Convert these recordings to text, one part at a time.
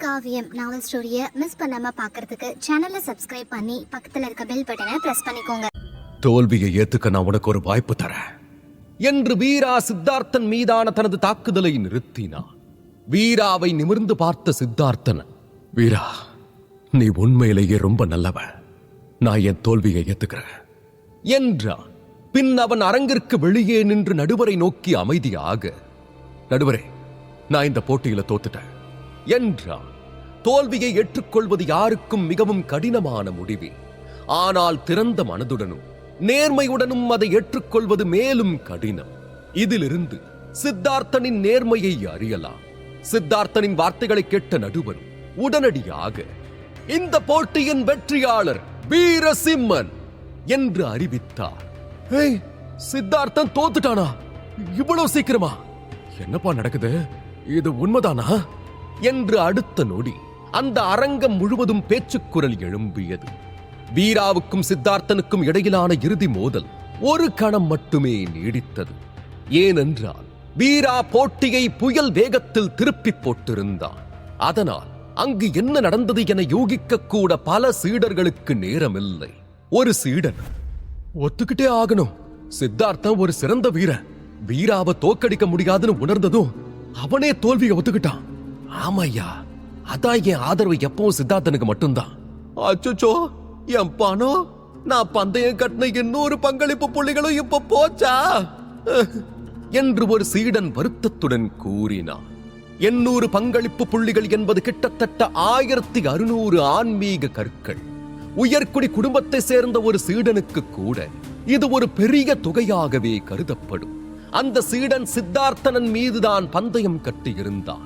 காவியம் நாவல் ஸ்டோரியை மிஸ் பண்ணாம பார்க்கிறதுக்கு சேனலை சப்ஸ்கிரைப் பண்ணி பக்கத்துல இருக்க பெல் பட்டனை பிரஸ் பண்ணிக்கோங்க. தோல்வியை ஏத்துக்க நான் உனக்கு ஒரு வாய்ப்பு தரேன் என்று வீரா சித்தார்த்தன் மீதான தனது தாக்குதலை நிறுத்தினான். வீராவை நிமிர்ந்து பார்த்த சித்தார்த்தன், வீரா, நீ உண்மையிலேயே ரொம்ப நல்லவன், நான் என் தோல்வியை ஏத்துக்கிறேன் என்றான். பின் அவன் அரங்கிற்கு வெளியே நின்று நடுவரை நோக்கி அமைதியாக, நடுவரே, நான் இந்த போட்டியில தோத்துட்டேன் என்றான். தோல்வியை ஏற்றுக்கொள்வது யாருக்கும் மிகவும் கடினமான முடிவே. ஆனால் திறந்த மனதுடனும் நேர்மையுடனும் அதை ஏற்றுக்கொள்வது மேலும் கடினம். இதிலிருந்து சித்தார்த்தனின் நேர்மையை அறியலாம். சித்தார்த்தனின் வார்த்தைகளை கேட்ட நடுவர் உடனடியாக, இந்த போட்டியின் வெற்றியாளர் வீரசிம்மன் என்று அறிவித்தார். சித்தார்த்தன் தோத்துட்டானா? இவ்வளவு சீக்கிரமா? என்னப்பா நடக்குது? இது உண்மைதானா என்று அடுத்த நொடி அந்த அரங்கம் முழுவதும் பேச்சுக்குரல் எழும்பியது. வீராவுக்கும் சித்தார்த்தனுக்கும் இடையிலான இறுதி மோதல் ஒரு கணம் மட்டுமே நீடித்தது. ஏனென்றால் வீரா போட்டியை புயல் வேகத்தில் திருப்பி போட்டிருந்தான். அதனால் அங்கு என்ன நடந்தது என யூகிக்க கூட பல சீடர்களுக்கு நேரமில்லை. ஒரு சீடன், ஒத்துக்கிட்டே ஆகணும், சித்தார்த்தன் ஒரு சிறந்த வீரன், வீராவை தோக்கடிக்க முடியாதுன்னு உணர்ந்ததும் அவனே தோல்வியை ஒத்துக்கிட்டான். ஆமையா, அதான் என் ஆதரவு எப்பவும் சித்தார்த்தனுக்கு மட்டும்தான். அச்சோ, என் பணம், நான் பந்தயம் கட்டின 800 பங்களிப்பு புள்ளிகளும் இப்ப போச்சா என்று ஒரு சீடன் வருத்தத்துடன் கூறினான். 800 பங்களிப்பு புள்ளிகள் என்பது கிட்டத்தட்ட 1600 ஆன்மீக கற்கள். உயர்குடி குடும்பத்தை சேர்ந்த ஒரு சீடனுக்கு கூட இது ஒரு பெரிய தொகையாகவே கருதப்படும். அந்த சீடன் சித்தார்த்தனன் மீதுதான் பந்தயம் கட்டியிருந்தான்.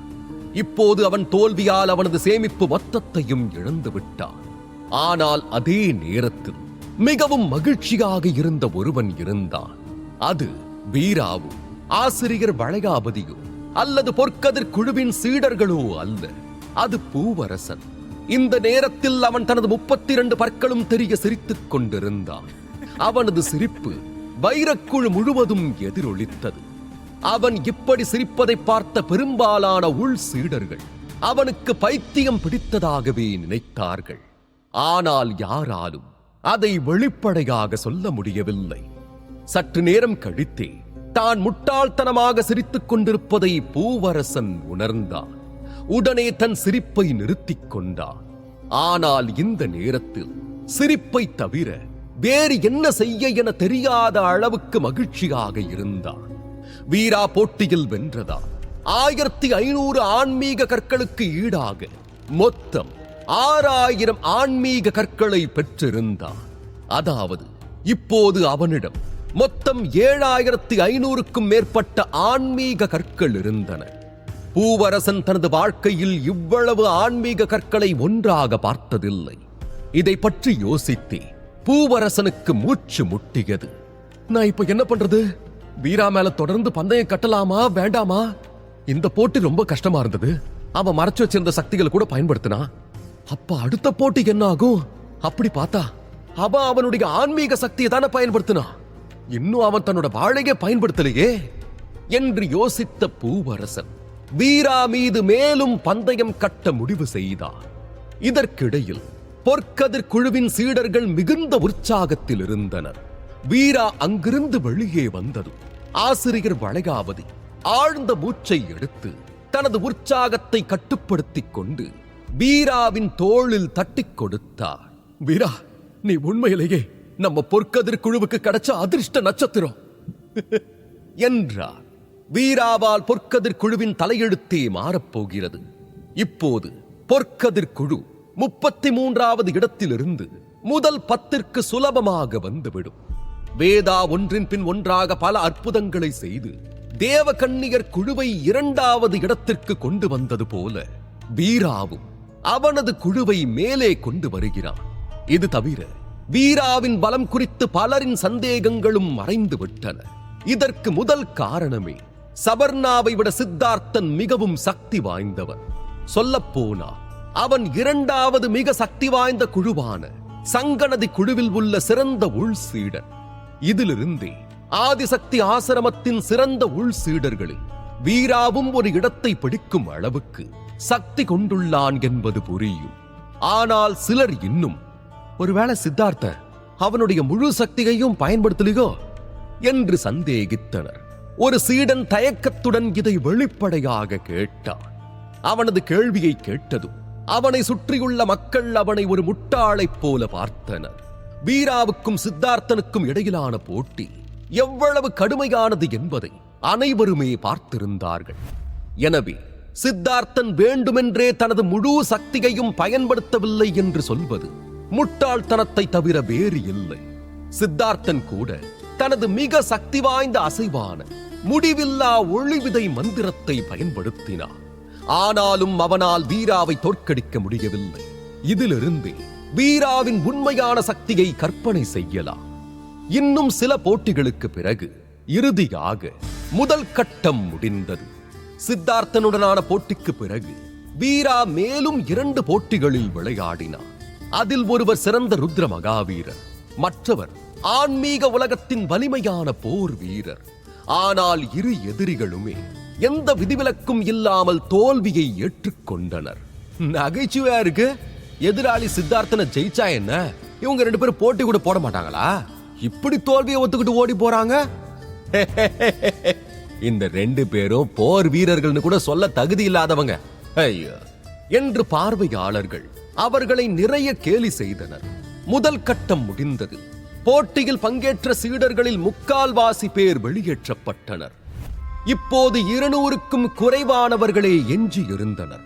இப்போது அவன் தோல்வியால் அவனது சேமிப்பு மொத்தத்தையும் இழந்து விட்டான். ஆனால் அதே நேரத்தில் மிகவும் மகிழ்ச்சியாக இருந்த ஒருவன் இருந்தான். அது வீராவோ, ஆசிரியர் வளையாபதியோ அல்லது பொற்கதிர் குழுவின் சீடர்களோ அல்ல, அது பூவரசன். இந்த நேரத்தில் அவன் தனது 32 பற்களும் தெரிய சிரித்துக் கொண்டிருந்தான். அவனது சிரிப்பு வைரக்குழு முழுவதும் எதிரொலித்தது. அவன் இப்படி சிரிப்பதை பார்த்த பெரும்பாலான உள் சீடர்கள் அவனுக்கு பைத்தியம் பிடித்ததாகவே நினைத்தார்கள். ஆனால் யாராலும் அதை வெளிப்படையாக சொல்ல முடியவில்லை. சற்று நேரம் கழித்தே தான் முட்டாள்தனமாக சிரித்துக் கொண்டிருப்பதை பூவரசன் உணர்ந்தான். உடனே தன் சிரிப்பை நிறுத்திக் கொண்டான். ஆனால் இந்த நேரத்தில் சிரிப்பை தவிர வேறு என்ன செய்ய என தெரியாத அளவுக்கு மகிழ்ச்சியாக இருந்தான். வீரா போட்டியில் வென்றதா 1500 ஆன்மீக கற்களுக்கு ஈடாக மொத்தம் 6000 ஆன்மீக கற்களை பெற்றிருந்தான். அதாவது இப்போது அவனிடம் மொத்தம் 7500க்கும் மேற்பட்ட ஆன்மீக கற்கள் இருந்தன. பூவரசன் தனது வாழ்க்கையில் இவ்வளவு ஆன்மீக கற்களை ஒன்றாக பார்த்ததில்லை. இதை பற்றி யோசித்தே பூவரசனுக்கு மூச்சு முட்டியது. நான் இப்ப என்ன பண்றது? வீரா மேல தொடர்ந்து பந்தயம் கட்டலாமா வேண்டாமா? இந்த போட்டி ரொம்ப கஷ்டமா இருந்தது. அவன் மறைச்சு வச்சிருந்த சக்திகளை கூட பயன்படுத்தினா. அப்ப அடுத்த போட்டி என்ன ஆகும்? அப்படி பார்த்தா அவன் அவனுடைய ஆன்மீக சக்தியை தானே பயன்படுத்தினா. இன்னும் அவன் தன்னோட வாழையே பயன்படுத்தலையே என்று யோசித்த பூவரசன் வீரா மீது மேலும் பந்தயம் கட்ட முடிவு செய்தார். இதற்கிடையில் பொற்கதிர் குழுவின் சீடர்கள் மிகுந்த உற்சாகத்தில் இருந்தனர். வீரா அங்கிருந்து வெளியே வந்ததும் ஆசிரியர் வளையாபதி ஆழ்ந்த மூச்சை எடுத்து தனது உற்சாகத்தை கட்டுப்படுத்திக் கொண்டு வீராவின் தோளில் தட்டிக் கொடுத்தார். வீரா, நீ உண்மையிலேயே நம்ம பொற்கதிர் குழுவுக்கு கிடைச்ச அதிர்ஷ்ட நட்சத்திரம் என்றார். வீராவால் பொற்கதிர் குழுவின் தலையெழுத்தே மாறப்போகிறது. இப்போது பொற்கதிர் குழு 33வது இடத்திலிருந்து முதல் 10ற்கு சுலபமாக வந்துவிடும். வேதா ஒன்றின் பின் ஒன்றாக பல அற்புதங்களை செய்து தேவகன்னியர் குழுவை 2வது இடத்திற்கு கொண்டு வந்தது போல வீராவும் அவனது குழுவை மேலே கொண்டு வருகிறான். இது தவிர வீராவின் பலம் குறித்து பலரின் சந்தேகங்களும் மறைந்து விட்டன. இதற்கு முதல் காரணமே சபர்ணாவை விட சித்தார்த்தன் மிகவும் சக்தி வாய்ந்தவன். சொல்லப்போனா அவன் 2வது மிக சக்தி வாய்ந்த குழுவான சங்கநதி குழுவில் உள்ள சிறந்த உள் சீடன். இதிலிருந்தே ஆதிசக்தி ஆசிரமத்தின் சிறந்த உள் சீடர்களில் வீராவும் ஒரு இடத்தை பிடிக்கும் அளவுக்கு சக்தி கொண்டுள்ளான் என்பது புரியும். ஆனால் சிலர் இன்னும் ஒருவேளை சித்தார்த்த அவனுடைய முழு சக்தியையும் பயன்படுத்தலையோ என்று சந்தேகித்தனர். ஒரு சீடன் தயக்கத்துடன் இதை வெளிப்படையாக கேட்டான். அவனது கேள்வியை கேட்டதும் அவனை சுற்றியுள்ள மக்கள் அவனை ஒரு முட்டாளைப் போல பார்த்தனர். வீராவுக்கும் சித்தார்த்தனுக்கும் இடையிலான போட்டி எவ்வளவு கடுமையானது என்பதை அனைவருமே பார்த்திருந்தார்கள். எனவே சித்தார்த்தன் வேண்டுமென்றே தனது முழு சக்தியையும் பயன்படுத்தவில்லை என்று சொல்வது முட்டாள்தனத்தை தவிர வேறு இல்லை. சித்தார்த்தன் கூட தனது மிக சக்தி வாய்ந்த அசைவான முடிவில்லா ஒளிவிதை மந்திரத்தை பயன்படுத்தினார். ஆனாலும் அவனால் வீராவை தோற்கடிக்க முடியவில்லை. இதிலிருந்து வீராவின் உண்மையான சக்தியை கற்பனை செய்யலாம். இன்னும் சில போட்டிகளுக்கு பிறகு இறுதியாக முதல் கட்டம் முடிந்தது. சித்தார்த்தனுடனான போட்டிக்கு பிறகு வீரா மேலும் 2 போட்டிகளில் விளையாடினார். அதில் ஒருவர் சிறந்த ருத்ர மகாவீரர், மற்றவர் ஆன்மீக உலகத்தின் வலிமையான போர் வீரர். ஆனால் இரு எதிரிகளுமே எந்த விதிவிலக்கும் இல்லாமல் தோல்வியை ஏற்றுக்கொண்டனர். நகைச்சுவையா இருக்கு. எதிராளி சித்தார்த்தனை ஜெயிச்சா என்ன, இவங்க 2 பேரும் போட்டி கூட போட மாட்டாங்களா? இப்படி தோல்வியை ஒத்துக்கிட்டு ஓடி போறாங்க. இந்த 2 பேரும் போர் வீரர்கள்னு கூட சொல்ல தகுதி இல்லாதவங்க ஐயோ என்று பார்வையாளர்கள் அவர்களை நிறைய கேலி செய்தனர். முதல் கட்டம் முடிந்தது. போட்டியில் பங்கேற்ற சீடர்களில் 3/4 பேர் வெளியேற்றப்பட்டனர். இப்போது 200க்கும் குறைவானவர்களே எஞ்சி இருந்தனர்.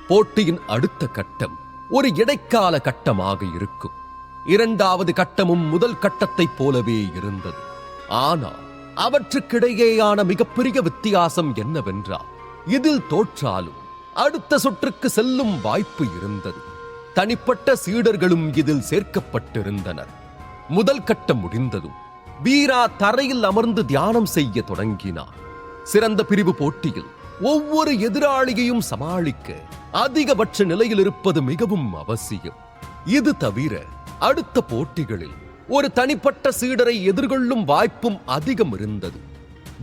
போட்டியின் அடுத்த கட்டம் ஒரு இடைக்கால கட்டமாக இருக்கும். 2வது கட்டமும் முதல் கட்டத்தைப் போலவே இருந்தது. ஆனால் அவற்றுக்கிடையேயான மிகப்பெரிய வித்தியாசம் என்னவென்றால், இதில் தோற்றாலும் அடுத்த சுற்றுக்கு செல்லும் வாய்ப்பு இருந்தது. தனிப்பட்ட சீடர்களும் இதில் சேர்க்கப்பட்டிருந்தனர். முதல் கட்டம் முடிந்ததும் வீரா தரையில் அமர்ந்து தியானம் செய்ய தொடங்கினார். சிறந்த பிரிவு போட்டியில் ஒவ்வொரு எதிராளியையும் சமாளிக்க அதிகபட்ச நிலையில் இருப்பது மிகவும் அவசியம். இது தவிர அடுத்த போட்டிகளில் ஒரு தனிப்பட்ட சீடரை எதிர்கொள்ளும் வாய்ப்பும் அதிகம் இருந்தது.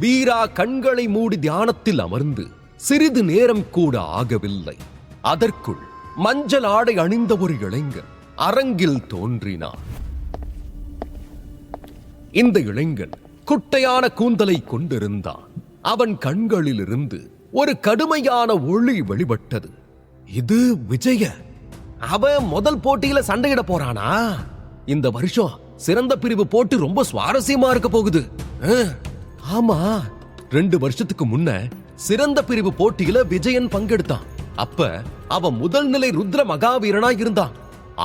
வீரா கண்களை மூடி தியானத்தில் அமர்ந்து சிறிது நேரம் கூட ஆகவில்லை. அதற்குள் மஞ்சள் ஆடை அணிந்த ஒரு இளைஞன் அரங்கில் தோன்றினார். இந்த இளைஞன் குட்டையான கூந்தலை கொண்டிருந்தான். அவன் கண்களிலிருந்து ஒரு கடுமையான ஒளி வெளிப்பட்டது. இது விஜய. அவன் முதல் போட்டியில சண்டையிட போறானா? இந்த வருஷம் சிறந்த பிரிவு போட்டி ரொம்ப சுவாரஸ்யமா இருக்க போகுது. ஆமா, 2 வருஷத்துக்கு முன்ன சிறந்த பிரிவு போட்டியில விஜயன் பங்கெடுத்தான். அப்ப அவன் முதல் நிலை ருத்ர மகாவீரனா இருந்தான்.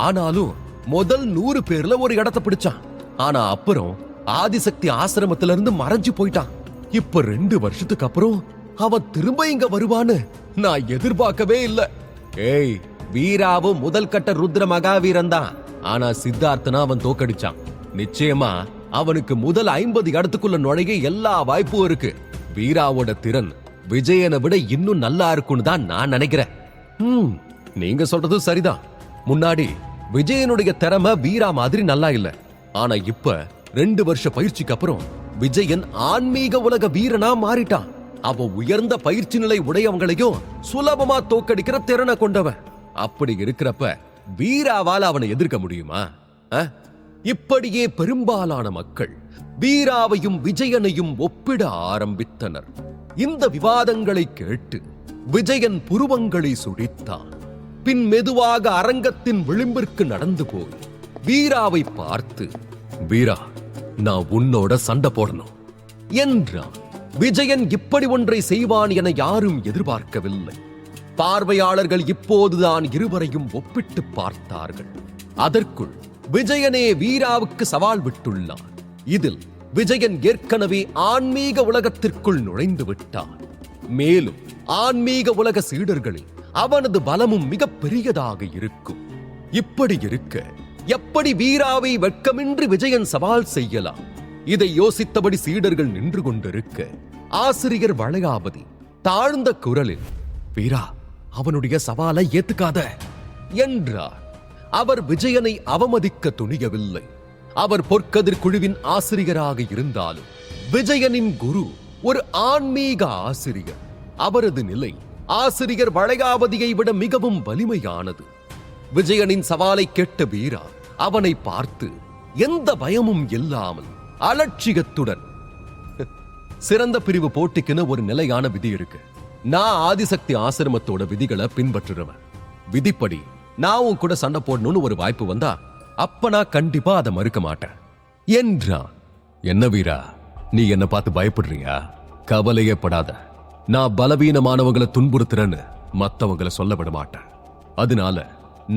ஆனாலும் முதல் 100 பேர்ல ஒரு இடத்தை பிடிச்சான். ஆனா அப்புறம் ஆதிசக்தி ஆசிரமத்தில இருந்து மறைஞ்சு போயிட்டான். இப்ப 2 வருஷத்துக்கு அப்புறம் அவன் திரும்ப இங்க வருவான்னு நான் எதிர்பார்க்கவே இல்லை. ஏய், வீராவும் முதல் கட்ட ருத்ர மகாவீரன் தான். ஆனா சித்தார்த்தனா அவன் தோக்கடிச்சான். நிச்சயமா அவனுக்கு முதல் 50 இடத்துக்குள்ள நுழைய எல்லா வாய்ப்பும் இருக்கு. வீராவோட திறன் விஜயனை விட இன்னும் நல்லா இருக்குன்னு தான் நான் நினைக்கிறேன். நீங்க சொல்றது சரிதான். முன்னாடி விஜயனுடைய திறமை வீரா மாதிரி நல்லா இல்ல. ஆனா இப்ப 2 வருஷ பயிற்சிக்கு அப்புறம் விஜயன் ஆன்மீக உலக வீரனா மாறிட்டான். அவன் உயர்ந்த பயிற்சி நிலை உடையவங்களையும் சுலபமா தோக்கடிக்கிற திறனை கொண்டவன். அப்படி இருக்கிறப்ப வீராவால் அவனை எதிர்க்க முடியுமா? இப்படியே பெரும்பாலான மக்கள் வீராவையும் விஜயனையும் ஒப்பிட ஆரம்பித்தனர். இந்த விவாதங்களை கேட்டு விஜயன் புருவங்களை சுழித்தான். பின் மெதுவாக அரங்கத்தின் விளிம்பிற்கு நடந்து போய் வீராவை பார்த்து, வீரா, நான் உன்னோட சண்டை போடணும் என்றான். விஜயன் இப்படி ஒன்றை செய்வான் என யாரும் எதிர்பார்க்கவில்லை. பார்வையாளர்கள் இப்போதுதான் இருவரையும் ஒப்பிட்டு பார்த்தார்கள். அதற்குள் விஜயனே வீராவுக்கு சவால் விட்டுள்ளான். இதில் விஜயன் ஏற்கனவே ஆன்மீக உலகத்திற்குள் நுழைந்து விட்டான். மேலும் ஆன்மீக உலக சீடர்களில் அவனது பலமும் மிக பெரியதாக இருக்கும். இப்படி இருக்க எப்படி வீராவை வெட்கமின்றி விஜயன் சவால் செய்யலாம்? இதை யோசித்தபடி சீடர்கள் நின்று கொண்டிருக்க ஆசிரியர் வளையாபதி தாழ்ந்த குரலில், வீரா, அவனுடைய சவாலை ஏத்துக்காத என்றார். அவர் விஜயனை அவமதிக்க துணியவில்லை. அவர் பொற்கதிர் குழுவின் ஆசிரியராக இருந்தாலும் விஜயனின் குரு ஒரு ஆன்மீக ஆசிரியர். அவரது நிலை ஆசிரியர் வளையாபதியை விட மிகவும் வலிமையானது. விஜயனின் சவாலை கேட்ட வீரா அவனை பார்த்து எந்த பயமும் இல்லாமல் அலட்சியத்துடன், சிறந்த பிரிவு போட்டிக்குன்னு ஒரு நிலையான விதி இருக்கு. நான் ஆதிசக்தி ஆசிரமத்தோட விதிகளை பின்பற்றுறவன். விதிப்படி நான் உன் கூட சண்டை போடணும்னு ஒரு வாய்ப்பு வந்தா அப்ப நான் கண்டிப்பா அதை மறுக்க மாட்டேன் என்றான். என்ன வீரா, நீ என்ன பார்த்து பயப்படுறியா? கவலையே படாத. நான் பலவீனமானவங்களை துன்புறுத்துறேன்னு மத்தவங்களை சொல்ல விட மாட்டேன். அதனால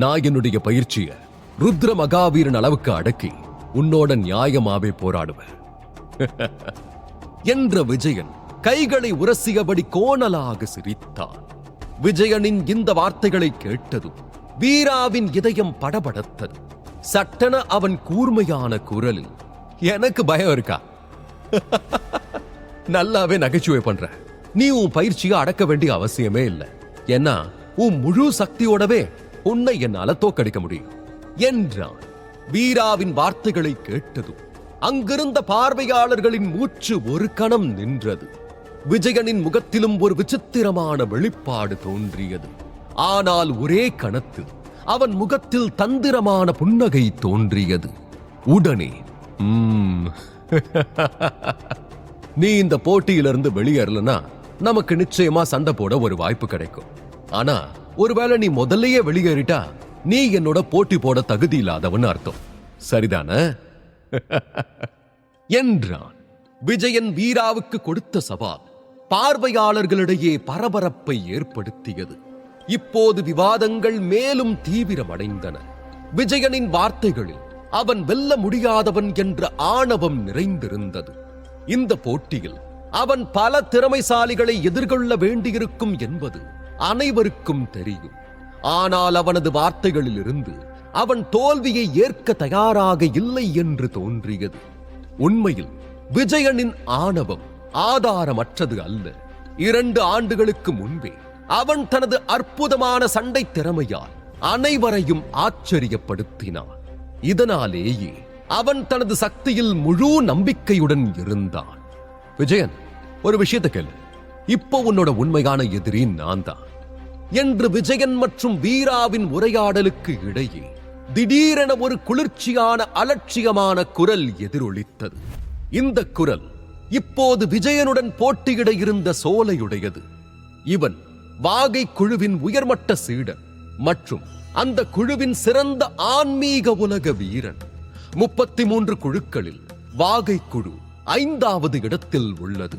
நான் என்னுடைய பயிற்சியை ருத்ர மகாவீரன் அளவுக்கு அடக்கி உன்னோட நியாயமாவே போராடுவேன் என்ற விஜயன் கைகளை உரசியபடி கோணலாக சிரித்தான். விஜயனின் இந்த வார்த்தைகளை கேட்டதும் வீராவின் இதயம் படபடத்தது. சட்டென அவன் கூர்மையான குரலில், எனக்கு பயம் இருக்கா? நல்லாவே நகைச்சுவை பண்ற. நீ உன் பயிற்சியை அடக்க வேண்டிய அவசியமே இல்லை. ஏன்னா உன் முழு சக்தியோடவே உன்னை என்னால தோக்கடிக்க முடியும் என்றான். வீராவின் வார்த்தைகளை கேட்டதும் அங்கிருந்த பார்வையாளர்களின் மூச்சு ஒரு கணம் நின்றது. விஜயனின் முகத்திலும் ஒரு விசித்திரமான வெளிப்பாடு தோன்றியது. ஆனால் ஒரே கணத்தில் அவன் முகத்தில் தந்திரமான புன்னகை தோன்றியது. உடனே நீ இந்த போட்டியிலிருந்து வெளியேறலனா நமக்கு நிச்சயமா சண்டை போட ஒரு வாய்ப்பு கிடைக்கும். ஆனா ஒருவேளை நீ முதல்லயே வெளியேறிட்டா நீ என்னோட போட்டி போட தகுதி இல்லாதவன் அர்த்தம். சரிதானே என்றான். விஜயன் வீராவுக்கு கொடுத்த சவால் பார்வையாளர்களிடையே பரபரப்பை ஏற்படுத்தியது. இப்போது விவாதங்கள் மேலும் தீவிரமடைந்தன. விஜயனின் வார்த்தைகளில் அவன் வெல்ல முடியாதவன் என்ற ஆணவம் நிறைந்திருந்தது. இந்த போட்டியில் அவன் பல திறமைசாலிகளை எதிர்கொள்ள வேண்டியிருக்கும் என்பது அனைவருக்கும் தெரியும். ஆனால் அவனது வார்த்தைகளில் இருந்து அவன் தோல்வியை ஏற்க தயாராக இல்லை என்று தோன்றியது. உண்மையில் விஜயனின் ஆணவம் ஆதாரமற்றது அல்ல. 2 ஆண்டுகளுக்கு முன்பே அவன் தனது அற்புதமான சண்டை திறமையால் அனைவரையும் ஆச்சரியப்படுத்தினான். இதனாலேயே அவன் தனது சக்தியில் முழு நம்பிக்கையுடன் இருந்தான். விஜயன், ஒரு விஷயத்தை கேளு. இப்போ உன்னோட உண்மையான எதிரி நான் தான் என்று விஜயன் மற்றும் வீராவின் உரையாடலுக்கு இடையே திடீரென ஒரு குளிர்ச்சியான அலட்சியமான குரல் எதிரொலித்தது. இந்த குரல் இப்போது விஜயனுடன் போட்டியிட இருந்த சோலையுடையது. இவன் வாகை குழுவின் உயர்மட்ட சீடன் மற்றும் அந்த குழுவின் சிறந்த ஆன்மீக உலக வீரன். 33 குழுக்களில் வாகை குழு 5வது இடத்தில் உள்ளது.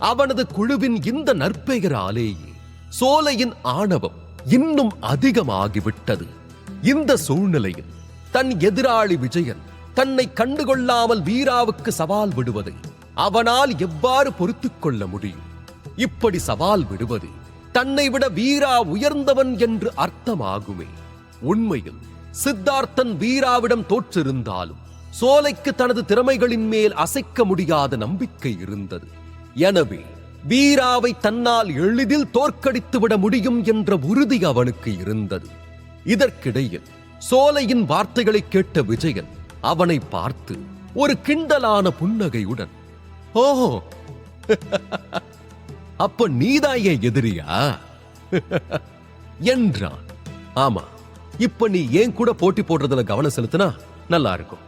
அவனது குழுவின் இந்த நற்பெயராலேயே சோலையின் ஆணவம் இன்னும் அதிகமாகிவிட்டது. இந்த சூழ்நிலையில் தன் எதிராளி விஜயன் தன்னை கண்டுகொள்ளாமல் வீராவுக்கு சவால் விடுவதை அவனால் எவ்வாறு பொறுத்துக் கொள்ள முடியும்? இப்படி சவால் விடுவது தன்னை விட வீரா உயர்ந்தவன் என்று அர்த்தமாகுமே. உண்மையில் சித்தார்த்தன் வீராவிடம் தோற்றிருந்தாலும் சோலைக்கு தனது திறமைகளின் மேல் அசைக்க முடியாத நம்பிக்கை இருந்தது. எனவே வீராவை தன்னால் எளிதில் தோற்கடித்துவிட முடியும் என்ற உறுதி அவனுக்கு இருந்தது. இதற்கிடையில் சோலையின் வார்த்தைகளை கேட்ட விஜயன் அவனை பார்த்து ஒரு கிண்டலான புன்னகையுடன், ஓஹோ, அப்ப நீதான் என் எதிரியா என்றான். ஆமா, இப்ப நீ ஏன் கூட போட்டி போடுறதுல கவனம் செலுத்தினா நல்லா இருக்கும்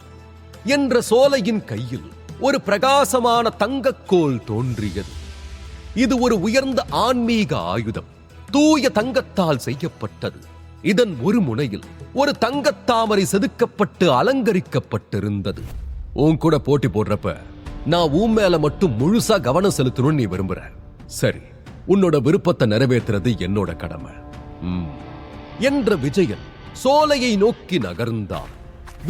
என்ற சோலையின் கையில் ஒரு பிரகாசமான தங்கக்கோல் தோன்றியது. இது ஒரு உயர்ந்த ஆன்மீக ஆயுதம், தூய தங்கத்தால் செய்யப்பட்டது. இதன் ஒரு முனையில் ஒரு தங்கத்தாமரை செதுக்கப்பட்டு அலங்கரிக்கப்பட்டிருந்தது. உன் கூட போட்டி போடுறப்ப நான் உன் மேல மட்டும் முழுசா கவனம் செலுத்தணும்னு நீ விரும்புற. சரி, உன்னோட விருப்பத்தை நிறைவேற்றுறது என்னோட கடமை என்ற விஜயன் சோலையை நோக்கி நகர்ந்தான்.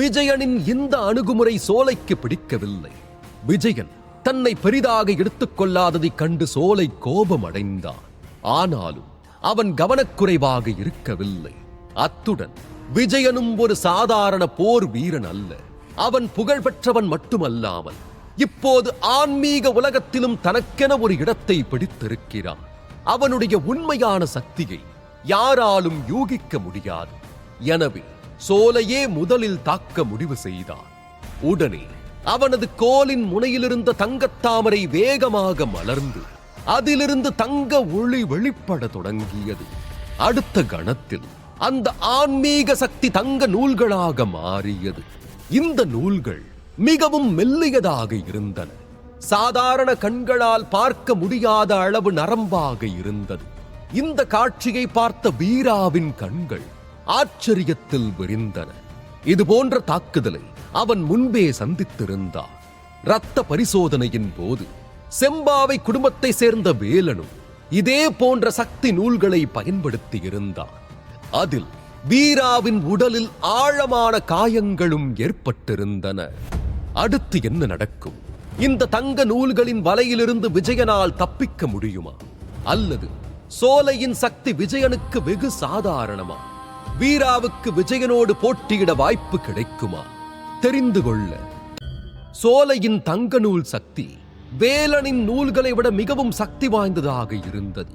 விஜயனின் இந்த அணுகுமுறை சோலைக்கு பிடிக்கவில்லை. விஜயன் தன்னை பெரிதாக எடுத்துக் கொள்ளாததை கண்டு சோலை கோபம் அடைந்தான். ஆனாலும் அவன் கவனக்குறைவாக இருக்கவில்லை. அத்துடன் விஜயனும் ஒரு சாதாரண போர் வீரன் அல்ல. அவன் புகழ்பெற்றவன் மட்டுமல்லாமல் இப்போது ஆன்மீக உலகத்திலும் தனக்கென ஒரு இடத்தை பிடித்திருக்கிறான். அவனுடைய உண்மையான சக்தியை யாராலும் யூகிக்க முடியாது. எனவே சோலையே முதலில் தாக்க முடிவு செய்தான். உடனே அவனது கோலின் முனையிலிருந்த தங்கத்தாமரை வேகமாக மலர்ந்து அதிலிருந்து தங்க ஒளி வெளிப்பட தொடங்கியது. அடுத்த கணத்தில் அந்த ஆன்மீக சக்தி தங்க நூல்களாக மாறியது. இந்த நூல்கள் மிகவும் மெல்லியதாக இருந்தன. சாதாரண கண்களால் பார்க்க முடியாத அளவு நரம்பாக இருந்தது. இந்த காட்சியை பார்த்த வீராவின் கண்கள் ஆச்சரியத்தில் விரிந்தன. இது போன்ற தாக்குதலை அவன் முன்பே சந்தித்திருந்தான். இரத்த பரிசோதனையின் போது செம்பாவை குடும்பத்தை சேர்ந்த வேலனும் இதே போன்ற சக்தி நூல்களை பயன்படுத்தி இருந்தான். அதில் வீராவின் உடலில் ஆழமான காயங்களும் ஏற்பட்டிருந்தன. அடுத்து என்ன நடக்கும்? இந்த தங்க நூல்களின் வலையிலிருந்து விஜயனால் தப்பிக்க முடியுமா? அல்லது சோலையின் சக்தி விஜயனுக்கு வெகு சாதாரணமா? வீராவுக்கு விஜயனோடு போட்டியிட வாய்ப்பு கிடைக்குமா? தெரிந்து கொள்ள சோலையின் தங்க நூல் சக்தி வேலனின் நூல்களை விட மிகவும் சக்தி வாய்ந்ததாக இருந்தது.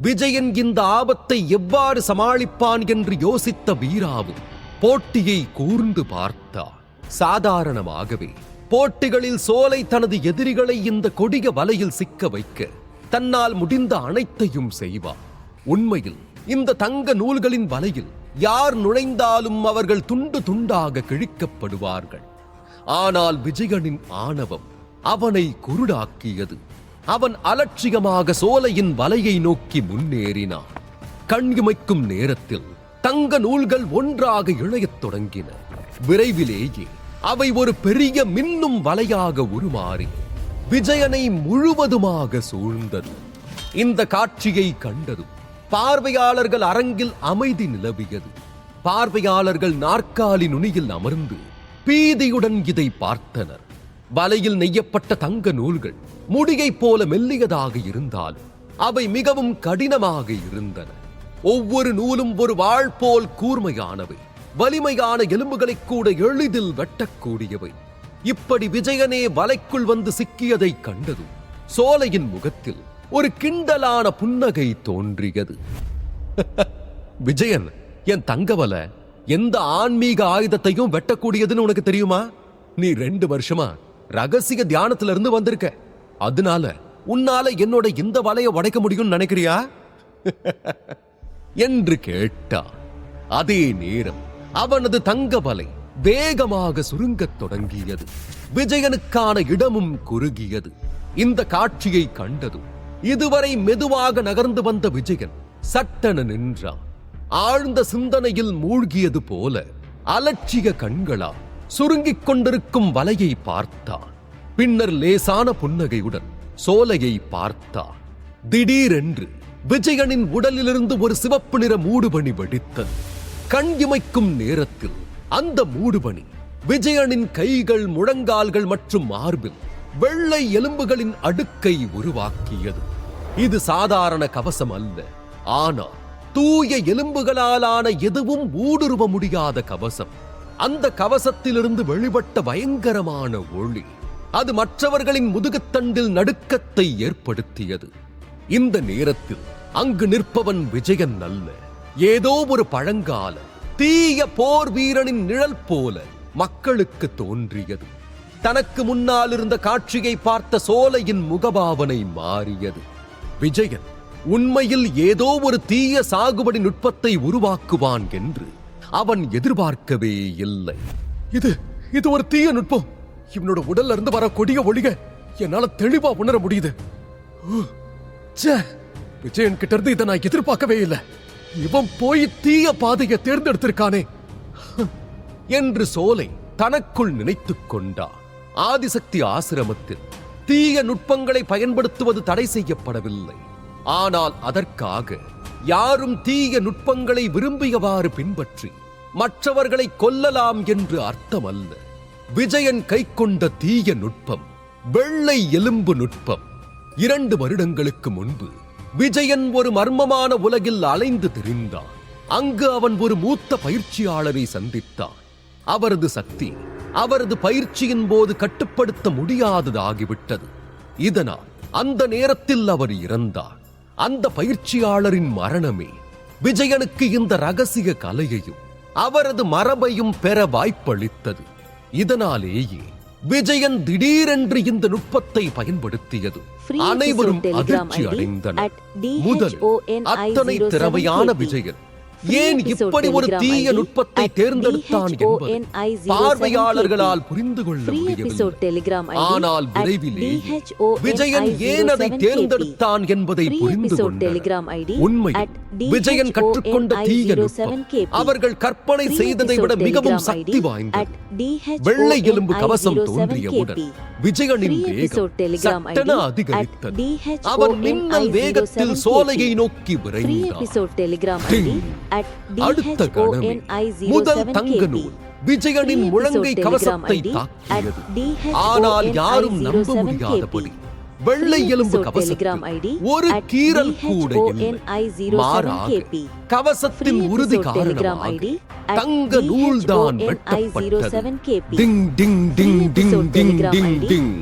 விஜயன் இந்த ஆபத்தை எவ்வாறு சமாளிப்பான் என்று யோசித்த வீராவும் போட்டியை கூர்ந்து பார்த்தார். சாதாரணமாகவே போட்டிகளில் சோலை தனது எதிரிகளை இந்த கொடிய வலையில் சிக்க வைக்க தன்னால் முடிந்த அனைத்தையும் செய்வார். உண்மையில் இந்த தங்க நூல்களின் வலையில் யார் நுழைந்தாலும் அவர்கள் துண்டு துண்டாக கிழிக்கப்படுவார்கள். ஆனால் விஜயனின் ஆணவம் அவனை குருடாக்கியது. அவன் அலட்சியமாக சோலையின் வலையை நோக்கி முன்னேறினான். கண் இமைக்கும் நேரத்தில் தங்க நூல்கள் ஒன்றாக இழையத் தொடங்கின. விரைவிலேயே அவை ஒரு பெரிய மின்னும் வலையாக உருமாறி விஜயனை முழுவதுமாக சூழ்ந்தது. இந்த காட்சியை கண்டதும் பார்வையாளர்கள் அரங்கில் அமைதி நிலவியது. பார்வையாளர்கள் நாற்காலி நுனியில் அமர்ந்து பீதியுடன் இதை பார்த்தனர். வலையில் நெய்யப்பட்ட தங்க நூல்கள் முடியைப் போல மெல்லியதாக இருந்தாலும் அவை மிகவும் கடினமாக இருந்தன. ஒவ்வொரு நூலும் ஒரு வாள் போல் கூர்மையானவை. வலிமையான எலும்புகளை கூட எளிதில் வெட்டக்கூடியவை. இப்படி விஜயனே வலைக்குள் வந்து சிக்கியதை கண்டதும் சோலையின் முகத்தில் ஒரு கிண்டலான புன்னகை தோன்றியது. விஜயன், என் தங்க வலை எந்த ஆன்மீக ஆயுதத்தையும் வெட்டக்கூடியதுன்னு உனக்கு தெரியுமா? நீ 2 வருஷமா ரகசிய தியானத்துல இருந்து வந்திருக்க. அதனால உன்னால என்னோட இந்த வலையை உடைக்க முடியும்னு நினைக்கிறியா என்று கேட்டார். அதே நேரம் அவனது தங்க வலை வேகமாக சுருங்கத் தொடங்கியது. விஜயனுக்கான இடமும் குறுகியது. இந்த காட்சியை கண்டதும் இதுவரை மெதுவாக நகர்ந்து வந்த விஜயன் சட்டென நின்றான். ஆழ்ந்த சிந்தனையில் மூழ்கியது போல அலட்சிய கண்களால் சுருங்கிக் கொண்டிருக்கும் வலையை பார்த்தான். பின்னர் லேசான புன்னகையுடன் சோலையை பார்த்தான். திடீரென்று விஜயனின் உடலிலிருந்து ஒரு சிவப்பு நிற மூடுபனி வெடித்தது. கண் இமைக்கும் நேரத்தில் அந்த மூடுபனி விஜயனின் கைகள், முழங்கால்கள் மற்றும் மார்பில் வெள்ளை எலும்புகளின் அடுக்கை உருவாக்கியது. இது சாதாரண கவசம் அல்ல, ஆனால் தூய எலும்புகளாலான எதுவும் ஊடுருவ முடியாத கவசம். அந்த கவசத்திலிருந்து வெளிப்பட்ட பயங்கரமான ஒளி அது மற்றவர்களின் முதுகுத்தண்டில் நடுக்கத்தை ஏற்படுத்தியது. இந்த நேரத்தில் அங்கு நிற்பவன் விஜயன் அல்ல, ஏதோ ஒரு பழங்கால தீய போர் வீரனின் நிழல் போல மக்களுக்கு தோன்றியது. தனக்கு முன்னால் இருந்த காட்சியை பார்த்த சோலையின் முகபாவனை மாறியது. விஜயன் உண்மையில் ஏதோ ஒரு தீய சாகுபடி நுட்பத்தை உருவாக்குவான் என்று அவன் எதிர்பார்க்கவே இல்லை. இது ஒரு தீய நுட்பம். இவனோட உடல்ல இருந்து வர கொடிய ஒளிக என்னால தெளிவா உணர முடியுது. விஜயன் கிட்ட இருந்து இதை நான் எதிர்பார்க்கவே இல்லை. இவன் போய் தீய பாதையை தேர்ந்தெடுத்திருக்கானே என்று சோலை தனக்குள் நினைத்துக் கொண்டான். ஆதிசக்தி ஆசிரமத்தில் தீய நுட்பங்களை பயன்படுத்துவது தடை செய்யப்படவில்லை. ஆனால் அதற்காக யாரும் தீய நுட்பங்களை விரும்பியவாறு பின்பற்றி மற்றவர்களை கொல்லலாம் என்று அர்த்தமல்ல. விஜயன் கைக்கொண்ட தீய நுட்பம் வெள்ளை எலும்பு நுட்பம். 2 வருடங்களுக்கு முன்பு விஜயன் ஒரு மர்மமான உலகில் அலைந்து திரிந்தான். அங்கு அவன் ஒரு மூத்த பயிற்சியாளரை சந்தித்தான். அவரது சக்தி அவரது பயிற்சியின் போது கட்டுப்படுத்த முடியாததாகிவிட்டது. இதனால் அந்த நேரத்தில் அவர் இறந்தார். அந்த பயிற்சியாளரின் மரணமே விஜயனுக்கு இந்த ரகசிய கலையையும் அவரது மரபையும் பெற வாய்ப்பளித்தது. இதனாலேயே விஜயன் திடீரென்று இந்த நுட்பத்தை பயன்படுத்தியது அனைவரும் அதிர்ச்சி அடைந்தனர். முதல் அத்தனை திறமையான விஜயன் ஏன் இப்படி ஒரு தீய நுட்பத்தை தேர்ந்தெடுத்தான் என்பது பார்வையாளர்களால் புரிந்து கொள்ள முடியவில்லை. ஆனால் விரைவிலேயே விஜயன் ஏன் அதை தேர்ந்தெடுத்தான் என்பதை புரிந்து கொண்டனர். உண்மையில் விஜயன் கற்றுக்கொண்ட தீய நுட்பம் அவர்கள் கற்பனை செய்ததை விட மிகவும் சக்தி வாய்ந்தது. வெள்ளை எலும்பு கவசம் தோன்றியவுடன் விஜயனின் வேகம் சட்டென அதிகரித்தது. அவன் மின்னல் வேகத்தில் சோலையை நோக்கி விரைந்தான். அடுத்த கணமே முதல் தங்க நூல் விஜயனின் முழங்கை கவசத்தை தாக்கியது. ஆனால் யாரும் நம்ப முடியாதபடி வெள்ளை எலும்பு கவசத்தில் ஒரு கீறல் கூட இல்லை. மாறாக கவசத்தின் உறுதி காரணமாக தங்க நூல்தான் வெட்டப்பட்டது. டிங் டிங் டிங் டிங் டிங் டிங் டிங்.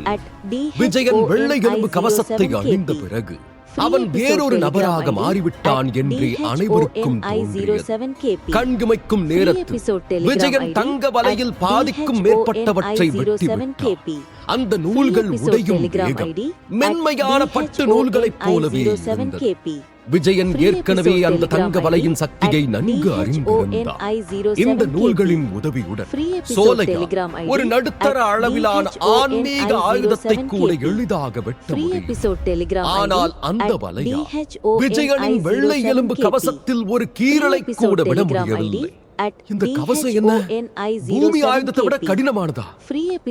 விஜயன் வெள்ளை எலும்பு கவசத்தை அணிந்த பிறகு அவன் வேறொரு நபராக மாறிவிட்டான் என்று அனைவருக்கும் தோன்றியது. கண்குமைக்கும் நேரத்தில் விஜயன் தங்க வலையில் பாதிக்கும் மேற்பட்டவற்றை வெட்டிவிட்டான். அந்த நூல்கள் உடையும் வேகம் மென்மையான பட்டு நூல்களைப் போலவே இருந்தது. விஜயன் ஏற்கனவே அந்த தங்க வலையின் சக்தியை நன்கு அறிந்திருந்தார். இந்த நூல்களின் உதவியுடன் சோலையால் ஒரு நடுத்தர அளவிலான ஆன்மீக ஆயுதத்தை கூட எளிதாக வெட்ட முடியும். ஆனால் அந்த வலையால் விஜயனின் வெள்ளை எலும்பு கவசத்தில் ஒரு கீறலை கூட விட முடியவில்லை. இந்த கவசம் என்ன பூமி ஆயுதத்தை விட கடினமானதா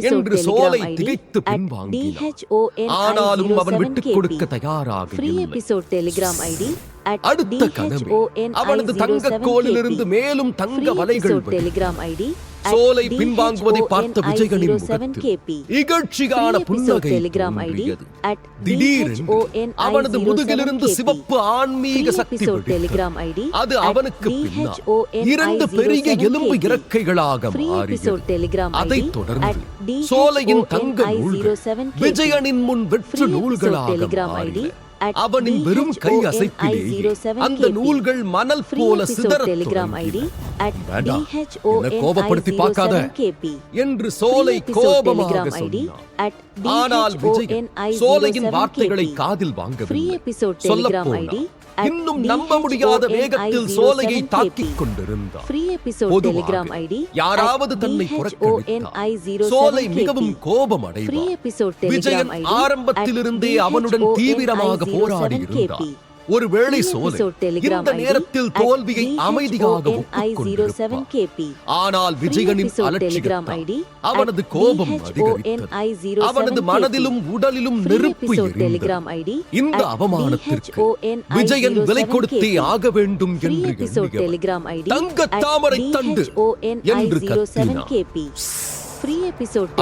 என்று சோலை திகைத்து பின்வாங்கினான். ஆனாலும் அவன் விட்டுக் கொடுக்க தயாராக இல்லை. அடுத்த கணமே அவனது தங்க கோலிலிருந்து மேலும் தங்க வலைகள் சோலை பின்வாங்குவதை பார்த்த விஜயனின் முகத்தில் இகழ்ச்சியான புன்னகை தோன்றியது. திடீரென்று அவனது முதுகிலிருந்து சிவப்பு ஆன்மீக சக்தி வெடித்தது. அது அவனுக்கு பின்னால் இரண்டு பெரிய எலும்பு இறக்கைகளாக மாறியது. அதைத் தொடர்ந்து சோலையின் தங்க நூல்கள் விஜயனின் முன் வெற்று நூல்களாக மாறின. அவனின் வெறும் கை அசைப்பிலேயே அந்த நூல்கள் மணல் போல சிதறத் தொடங்கின. வேண்டாம், என்னை கோபப்படுத்தி பார்க்காத என்று சோலை கோபமாக சொன்னான். ஆனால் விஜயன் சோலையின் வார்த்தைகளை காதில் வாங்கவில்லை. சொல்லப்போனால் இன்னும் நம்ப முடியாத வேகத்தில் சோலையை தாக்கிக் கொண்டிருந்தார். பொதுவாக யாராவது தன்னை புறக்கணித்தால் சோலை மிகவும் கோபம் அடைவார். விஜயன் ஆரம்பத்திலிருந்தே அவனுடன் தீவிரமாக போராடி இருந்தார். ஒருவேளை சோலை இந்த நேரத்தில் தோல்வியை அமைதியாக ஒப்புக்கொண்டிருப்பார். ஆனால் விஜயனின் அலட்சியத்தால் அவனது கோபம் அதிகரித்தது. அவனது மனதிலும் உடலிலும் நெருப்பு எரிந்தது. இந்த அவமானத்திற்கு விஜயன் விலை கொடுத்தே ஆக வேண்டும் என்று எண்ணியவர் தங்க தாமரை தண்டு என்று கத்தினார்.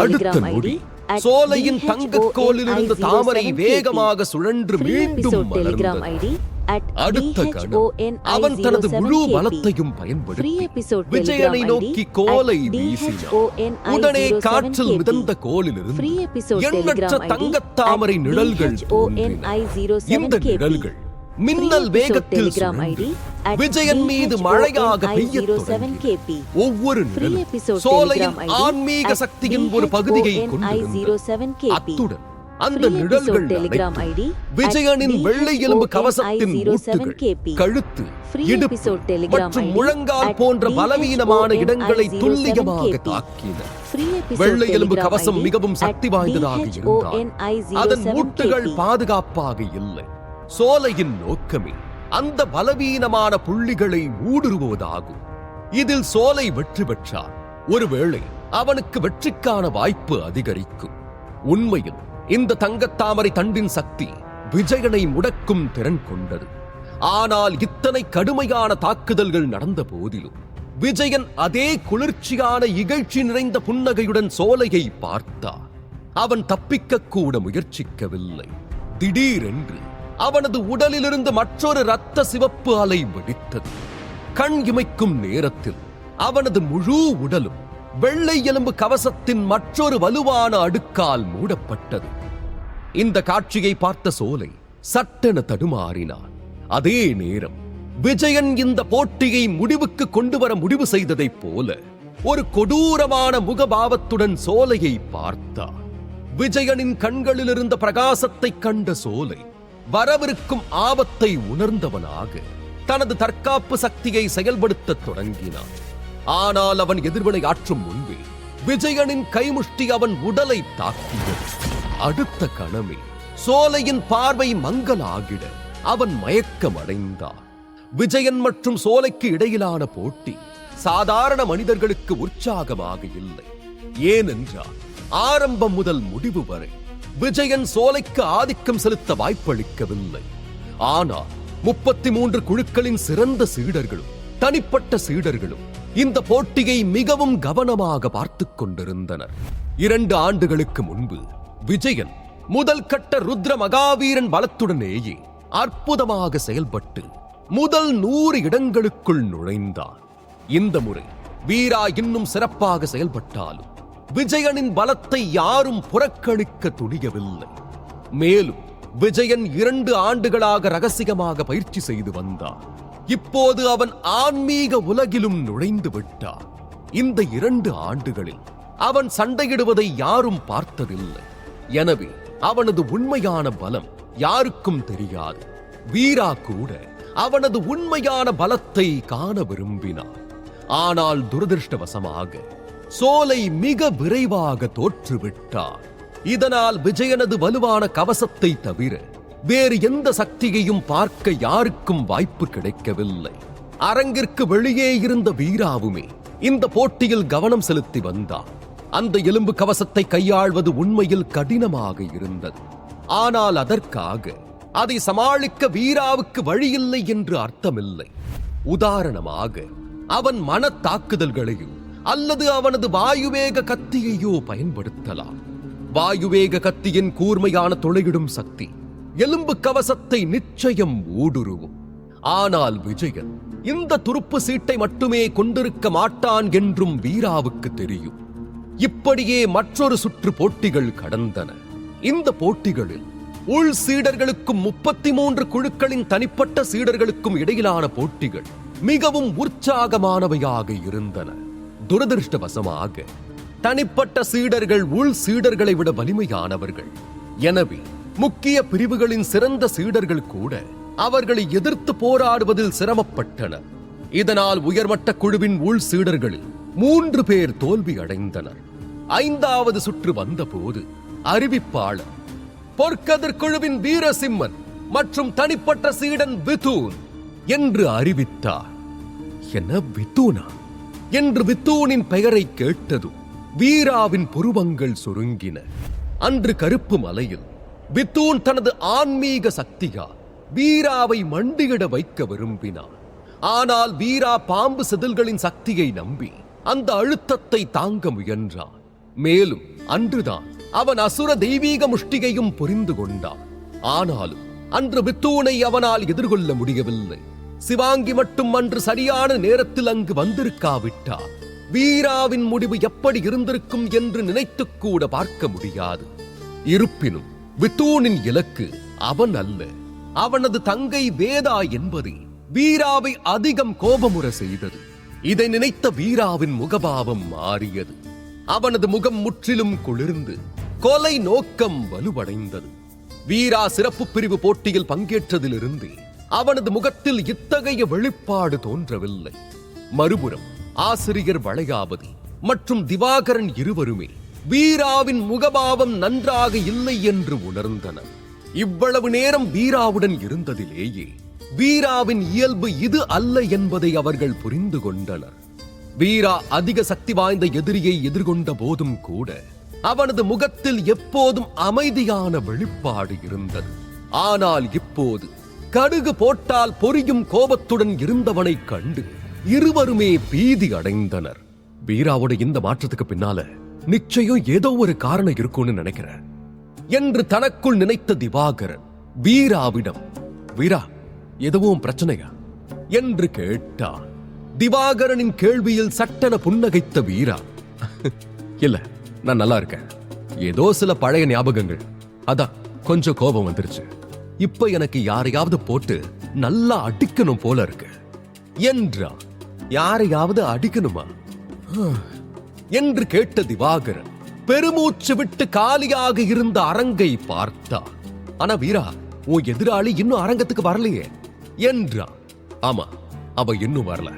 அடுத்த நொடி சோலையின் தங்க கோலில் இருந்த தாமரை வேகமாக சுழன்று மீண்டும் மலர்ந்தது. அடுத்த கணம் அவன் தனது முழு பலத்தையும் பயன்படுத்தி விஜயனை நோக்கி கோலை வீசினான். உடனே காற்றில் மிதந்த கோலிலிருந்து எண்ணற்ற தங்கத்தாமரை நிழல்கள் தோன்றின. இந்த நிழல்கள் மின்னல் வேகத்தில் சுழன்று விஜயன் மீது மழையாக பெய்யத் தொடங்கியது. ஒவ்வொரு நிழலும் சோலையின் ஆன்மீக சக்தியின் ஒரு பகுதியை கொண்டிருந்தது. அத்துடன் அந்த நிழல்கள் அனைத்தும் விஜயனின் வெள்ளை எலும்பு கவசத்தின் மூட்டுகள், கழுத்து, இடுப்பு மற்றும் முழங்கால் போன்ற பலவீனமான இடங்களை துல்லியமாக தாக்கின. வெள்ளை எலும்பு கவசம் மிகவும் சக்தி வாய்ந்ததாக இருந்தால் அதன் மூட்டுகள் பாதுகாப்பாக இல்லை. சோலையின் நோக்கமே அந்த பலவீனமான புள்ளிகளை ஊடுருவுவதாகும். இதில் சோலை வெற்றி பெற்றார் ஒருவேளை அவனுக்கு வெற்றிக்கான வாய்ப்பு அதிகரிக்கும். உண்மையில் இந்த தங்கத்தாமரை தண்டின் சக்தி விஜயனை முடக்கும் திறன் கொண்டது. ஆனால் இத்தனை கடுமையான தாக்குதல்கள் நடந்த போதிலும் விஜயன் அதே குளிர்ச்சியான இகழ்ச்சி நிறைந்த புன்னகையுடன் சோலையை பார்த்தார். அவன் தப்பிக்க கூட முயற்சிக்கவில்லை. திடீரென்று அவனது உடலிலிருந்து மற்றொரு இரத்த சிவப்பு அலை வெடித்தது. கண் இமைக்கும் நேரத்தில் அவனது முழு உடலும் வெள்ளை எலும்பு கவசத்தின் மற்றொரு வலுவான அடுக்கால் மூடப்பட்டது. இந்த காட்சியை பார்த்த சோலை சட்டென தடுமாறினான். அதே நேரம் விஜயன் இந்த போட்டியை முடிவுக்கு கொண்டு வர முடிவு செய்ததைப் போல ஒரு கொடூரமான முகபாவத்துடன் சோலையை பார்த்தார். விஜயனின் கண்களில் இருந்த பிரகாசத்தை கண்ட சோலை வரவிருக்கும் ஆபத்தை உணர்ந்தவனாக தனது தற்காப்பு சக்தியை செயல்படுத்த தொடங்கினான். ஆனால் அவன் எதிர்வினை ஆற்றும் முன்பே விஜயனின் கைமுஷ்டி அவன் உடலை தாக்கியது. அடுத்த கணமே சோலையின் பார்வை மங்கலாகிட அவன் மயக்கம் அடைந்தான். விஜயன் மற்றும் சோலைக்கு இடையிலான போட்டி சாதாரண மனிதர்களுக்கு உற்சாகமாக இல்லை. ஏனென்றால் ஆரம்பம் முதல் முடிவு வரை விஜயன் சோலைக்கு ஆதிக்கம் செலுத்த வாய்ப்பளிக்கவில்லை. ஆனால் 33 குழுக்களின் சிறந்த சீடர்களும் தனிப்பட்ட சீடர்களும் இந்த போட்டியை மிகவும் கவனமாக பார்த்துக் கொண்டிருந்தனர். 2 ஆண்டுகளுக்கு முன்பு விஜயன் முதல் கட்ட ருத்ர மகாவீரன் பலத்துடனேயே அற்புதமாக செயல்பட்டு முதல் 100 இடங்களுக்குள் நுழைந்தார். இந்த முறை வீரா இன்னும் சிறப்பாக செயல்பட்டாலும் விஜயனின் பலத்தை யாரும் புறக்கணிக்க துணியவில்லை. மேலும் விஜயன் 2 ஆண்டுகளாக ரகசியமாக பயிற்சி செய்து வந்தார். இப்போது அவன் ஆன்மீக உலகிலும் நுழைந்து விட்டார். இந்த 2 ஆண்டுகளில் அவன் சண்டையிடுவதை யாரும் பார்த்ததில்லை. எனவே அவனது உண்மையான பலம் யாருக்கும் தெரியாது. வீரா கூட அவனது உண்மையான பலத்தை காண விரும்பினார். ஆனால் துரதிருஷ்டவசமாக சோலை மிக விரைவாக தோற்றுவிட்டார். இதனால் விஜயனது வலுவான கவசத்தை தவிர வேறு எந்த சக்தியையும் பார்க்க யாருக்கும் வாய்ப்பு கிடைக்கவில்லை. அரங்கிற்கு வெளியே இருந்த வீராவுமே இந்த போட்டியில் கவனம் செலுத்தி வந்தார். அந்த எலும்பு கவசத்தை கையாள்வது உண்மையில் கடினமாக இருந்தது. ஆனால் அதற்காக அதை சமாளிக்க வீராவுக்கு வழியில்லை என்று அர்த்தமில்லை. உதாரணமாக அவன் மன தாக்குதல்களையோ அல்லது அவனது வாயுவேக கத்தியையோ பயன்படுத்தலாம். வாயுவேக கத்தியின் கூர்மையான துளையிடும் சக்தி எலும்பு கவசத்தை நிச்சயம் ஊடுருவும். ஆனால் விஜயன் இந்த துருப்பு சீட்டை மட்டுமே கொண்டிருக்க மாட்டான் என்றும் வீராவுக்கு தெரியும். இப்படியே மற்றொரு சுற்று போட்டிகள் கடந்தன. இந்த போட்டிகளில் உள் சீடர்களுக்கும் 33 குழுக்களின் தனிப்பட்ட சீடர்களுக்கும் இடையிலான போட்டிகள் மிகவும் உற்சாகமானவையாக இருந்தன. துரதிருஷ்டவசமாக தனிப்பட்ட சீடர்கள் உள் சீடர்களை விட வலிமையானவர்கள். எனவே முக்கிய பிரிவுகளின் சிறந்த சீடர்கள் கூட அவர்களை எதிர்த்து போராடுவதில் சிரமப்பட்டனர். இதனால் உயர்மட்ட குழுவின் உள் சீடர்களில் 3 பேர் தோல்வி அடைந்தனர். 5வது சுற்று வந்தபோது அறிவிப்பாளர் பொற்கதிர் குழுவின் வீரசிம்மன் மற்றும் தனிப்பட்ட சீடன் விதூன் என்று அறிவித்தார். என்ன விதூனா என்று வித்தூனின் பெயரை கேட்டதும் வீராவின் புருவங்கள் சுருங்கின. அன்று கருப்பு மலையில் வித்தூன் தனது ஆன்மீக சக்தியால் வீராவை மண்டியிட வைக்க விரும்பினார். ஆனால் வீரா பாம்பு செதில்களின் சக்தியை நம்பி அந்த அழுத்தத்தை தாங்க முயன்றான். மேலும் அன்றுதான் அவன் அசுர தெய்வீக முஷ்டிகையும் புரிந்து கொண்டான். ஆனாலும் அன்று வித்தூனை அவனால் எதிர்கொள்ள முடியவில்லை. சிவாங்கி மட்டும் அன்று சரியான நேரத்தில் அங்கு வந்திருக்காவிட்டார் வீராவின் முடிவு எப்படி இருந்திருக்கும் என்று நினைத்துக் கூட பார்க்க முடியாது. இருப்பினும் வித்தூனின் இலக்கு அவன் அல்ல, அவனது தங்கை வேதா என்பதை வீராவை அதிகம் கோபமுற செய்தது. இதை நினைத்த வீராவின் முகபாவம் மாறியது. அவனது முகம் முற்றிலும் குளிர்ந்து கொலை நோக்கம் வலுவடைந்தது. வீரா சிறப்பு பிரிவு போட்டியில் பங்கேற்றதிலிருந்து அவனது முகத்தில் இத்தகைய வெளிப்பாடு தோன்றவில்லை. மறுபுறம் ஆசிரியர் வளையாபதி மற்றும் திவாகரன் இருவருமே வீராவின் முகபாவம் நன்றாக இல்லை என்று உணர்ந்தனர். இவ்வளவு நேரம் வீராவுடன் இருந்ததிலேயே வீராவின் இயல்பு இது அல்ல என்பதை அவர்கள் புரிந்து கொண்டனர். வீரா அதிக சக்தி வாய்ந்த எதிரியை எதிர்கொண்ட போதும் கூட அவனது முகத்தில் எப்போதும் அமைதியான வெளிப்பாடு இருந்தது. ஆனால் இப்போது கடுகு போட்டால் பொரியும் கோபத்துடன் இருந்தவனை கண்டு இருவருமே பீதி அடைந்தனர். வீராவோட இந்த மாற்றத்துக்கு பின்னால நிச்சயம் ஏதோ ஒரு காரணம் இருக்கும்னு நினைக்கிறேன் என்று தனக்குள் நினைத்த திவாகரன் வீராவிடம், வீரா எதுவும் பிரச்சனையா என்று கேட்டான். திவாகரனின் கேள்வியில் சட்டென புன்னகைத்த வீரா, இல்ல நான் நல்லா இருக்கேன், ஏதோ சில பழைய ஞாபகங்கள், அதான் கொஞ்சம் கோபம் வந்துருச்சு, இப்ப எனக்கு யாரையாவது போட்டு நல்லா அடிக்கணும் போல இருக்கு என்றா. யாரையாவது அடிக்கணுமா? என்று கேட்ட திவாகரன் பெருமூச்சு விட்டு காலியாக இருந்த அரங்கை பார்த்தார். ஆனா வீரா, உன் எதிராளி இன்னும் அரங்கத்துக்கு வரலையே என்றான். ஆமா, அவ இன்னும் வரல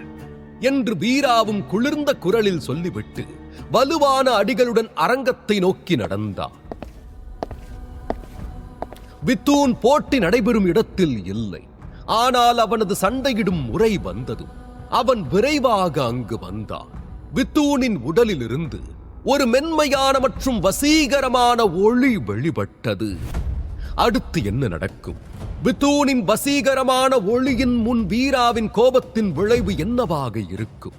என்று வீராவும் குளிர்ந்த குரலில் சொல்லிவிட்டு வலுவான அடிகளுடன் அரங்கத்தை நோக்கி நடந்தான். வித்தூன் போட்டி நடைபெறும் இடத்தில் இல்லை. ஆனால் அவனது சண்டையிடும் முறை வந்ததும் அவன் விரைவாக அங்கு வந்தான். வித்தூனின் உடலில் இருந்து ஒரு மென்மையான மற்றும் வசீகரமான ஒளி வெளிப்பட்டது. அடுத்து என்ன நடக்கும்? வித்தூனின் வசீகரமான ஒளியின் முன் வீராவின் கோபத்தின் விளைவு என்னவாக இருக்கும்?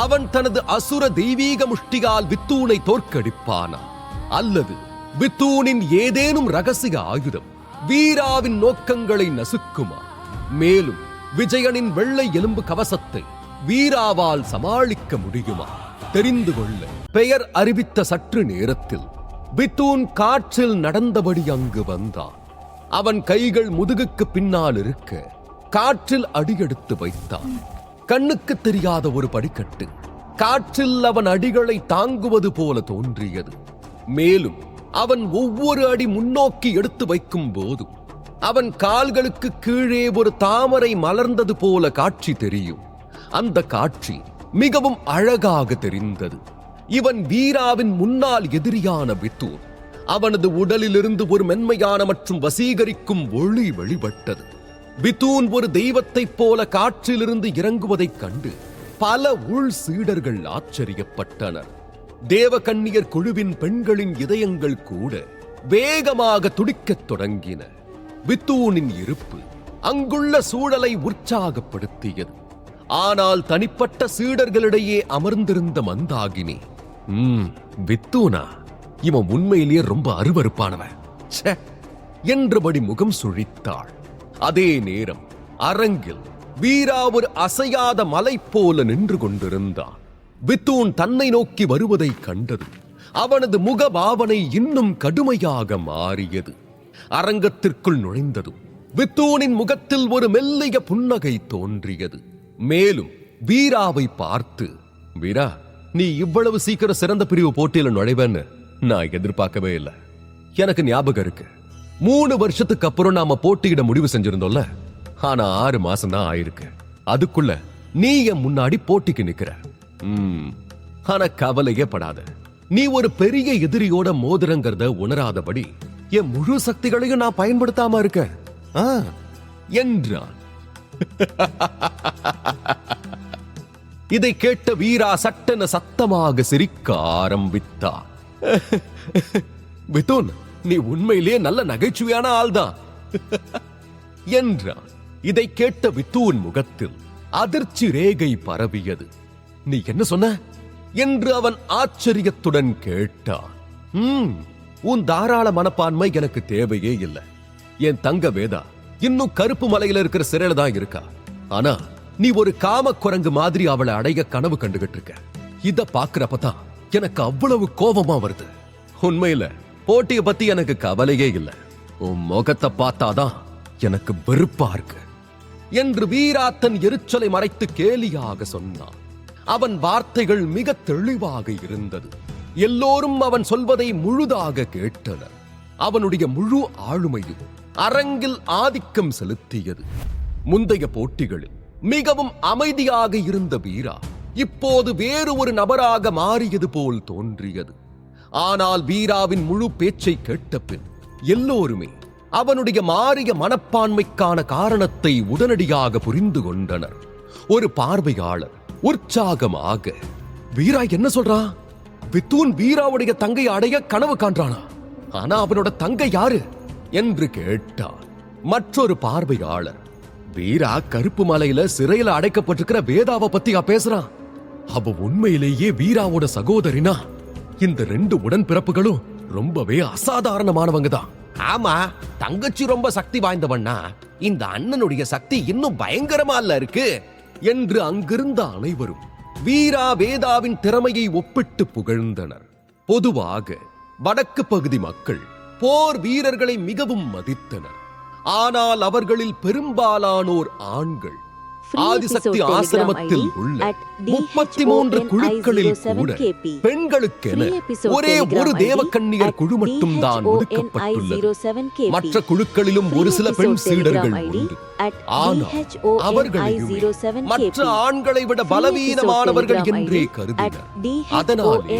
அவன் தனது அசுர தெய்வீக முஷ்டியால் வித்தூனை தோற்கடிப்பானா? அல்லது வித்தூனின் ஏதேனும் ரகசிய ஆயுதம் வீராவின் நோக்கங்களை நசுக்குமா? மேலும் விஜயனின் வெள்ளை எலும்பு கவசத்தை வீராவால் சமாளிக்க முடியுமா? தெரிந்து கொள்ள பெயர் அறிவித்த சற்று நேரத்தில் வித்தூன் காற்றில் நடந்தபடி அங்கு வந்தான். அவன் கைகள் முதுகுக்கு பின்னால் இருக்க காற்றில் அடியெடுத்து வைத்தான். கண்ணுக்கு தெரியாத ஒரு படிக்கட்டு காற்றில் அவன் அடிகளை தாங்குவது போல தோன்றியது. மேலும் அவன் ஒவ்வொரு அடி முன்னோக்கி எடுத்து வைக்கும் போதும் அவன் கால்களுக்கு கீழே ஒரு தாமரை மலர்ந்தது போல காட்சி தெரியும். அந்த காட்சி மிகவும் அழகாக தெரிந்தது. இவன் வீராவின் முன்னாள் எதிரியான வித்தூன். அவனது உடலிலிருந்து ஒரு மென்மையான மற்றும் வசீகரிக்கும் ஒளி வெளிப்பட்டது. வித்தூன் ஒரு தெய்வத்தைப் போல காற்றிலிருந்து இறங்குவதைக் கண்டு பல உள் சீடர்கள் ஆச்சரியப்பட்டனர். தேவகன்னியர் குழுவின் பெண்களின் இதயங்கள் கூட வேகமாக துடிக்கத் தொடங்கின. வித்தூனின் இருப்பு அங்குள்ள சூழலை உற்சாகப்படுத்தியது. ஆனால் தனிப்பட்ட சீடர்களிடையே அமர்ந்திருந்த மந்தாகினி, வித்தூனா, இவன் உண்மையிலேயே ரொம்ப அருவருப்பானவன் என்றபடி முகம் சுழித்தாள். அதே நேரம் அரங்கில் வீரா ஒரு அசையாத மலை போல நின்று கொண்டிருந்தான். வித்தூன் தன்னை நோக்கி வருவதை கண்டது அவனது முக பாவனை இன்னும் கடுமையாக மாறியது. அரங்கத்திற்குள் நுழைந்ததும் வித்தூனின் முகத்தில் ஒரு மெல்லிய புன்னகை தோன்றியது. மேலும் வீராவை பார்த்து, வீரா, நீ இவ்வளவு சீக்கிரம் சிறந்த பிரிவு போட்டியில நுழைவேன்னு நான் எதிர்பார்க்கவே இல்லை. எனக்கு ஞாபகம் இருக்கு, 3 வருஷத்துக்கு அப்புறம் நாம போட்டியிட முடிவு செஞ்சிருந்தோம்ல. ஆனா 6 மாசம் தான் ஆயிருக்கு. அதுக்குள்ள நீ என் முன்னாடி போட்டிக்கு நிக்கிற. ஆனா கவலையே படாத, நீ ஒரு பெரிய எதிரியோட மோதிரங்கிறத உணராதபடி என் முழு சக்திகளையும் நான் பயன்படுத்தாம இருக்கேன் என்றான். இதை கேட்ட வீரா சட்டென சத்தமாக சிரிக்க ஆரம்பித்தார். வித்தூன், நீ உண்மையிலேயே நல்ல நகைச்சுவையான ஆள்தான் என்றான். இதை கேட்ட வித்தூன் முகத்தில் அதிர்ச்சி ரேகை பரவியது. நீ என்ன சொன்ன என்று அவன் ஆச்சரியத்துடன் கேட்டான். உன் தாராள மனப்பான்மை எனக்கு தேவையே இல்லை. என் தங்க வேதா இன்னும் கருப்பு மலையில இருக்கிற சிறையில தான் இருக்கா. ஆனா நீ ஒரு காம குரங்கு மாதிரி அவளை அடைய கனவு கண்டுகிட்டு இருக்க. இத பாக்குறப்பதான் எனக்கு அவ்வளவு கோபமா வருது. உண்மையில போட்டிய பத்தி எனக்கு கவலையே இல்லை. உன் முகத்தை பார்த்தாதான் எனக்கு வெறுப்பா இருக்கு என்று வீரா தன் எரிச்சலை மறைத்து கேலியாக சொன்னான். அவன் வார்த்தைகள் மிக தெளிவாக இருந்தது. எல்லோரும் அவன் சொல்வதை முழுதாக கேட்டனர். அவனுடைய முழு ஆளுமையும் அரங்கில் ஆதிக்கம் செலுத்தியது. முந்தைய போட்டிகளில் மிகவும் அமைதியாக இருந்த வீரா இப்போது வேறு ஒரு நபராக மாறியது போல் தோன்றியது. ஆனால் வீராவின் முழு பேச்சை கேட்ட பின் எல்லோருமே அவனுடைய மாறிய மனப்பான்மைக்கான காரணத்தை உடனடியாக புரிந்து கொண்டனர். ஒரு பார்வையாளர் உற்சாகமாக, வீரா என்ன சொல்றான்? வித்தூன் வீராவுடைய தங்கை அடைய கனவு காண்றானா? ஆனா அவனோட தங்கை யாரு என்று கேட்டார். மற்றொரு பார்வையாளர், வீரா கருப்பு மலையில சிறையில அடைக்கப்பட்டிருக்கிற வேதாவை பத்தியா பேசுறான்? அவ உண்மையிலேயே வீராவோட சகோதரினா? இந்த 2 உடன்பிறப்புகளும் ரொம்பவே அசாதாரணமானவங்க தான். ஆமா, தங்கச்சி ரொம்ப சக்தி வாய்ந்தவன்னா இந்த அண்ணனுடைய சக்தி இன்னும் பயங்கரமா இல்ல இருக்கு என்று அங்கிருந்த அனைவரும் வீரா வேதாவின் திறமையை ஒப்பிட்டு புகழ்ந்தனர். பொதுவாக வடக்கு பகுதி மக்கள் போர் வீரர்களை மிகவும் மதித்தனர். ஆனால் அவர்களில் பெரும்பாலானோர் ஆண்கள். ஆதிசக்தி ஆசிரமத்தில் உள்ள 33 குழுக்களில் கூட பெண்களுக்கென ஒரே ஒரு தேவக்கன்னியர் குழு மட்டும் தான் ஒதுக்கப்பட்டுள்ளது. மற்ற குழுக்களிலும் ஒரு சில பெண் சீடர்கள் உண்டு. ஆனால் அவர்களையும் மற்ற ஆண்களை விட பலவீனமானவர்கள் என்றே கருதினர். அதனாலேயே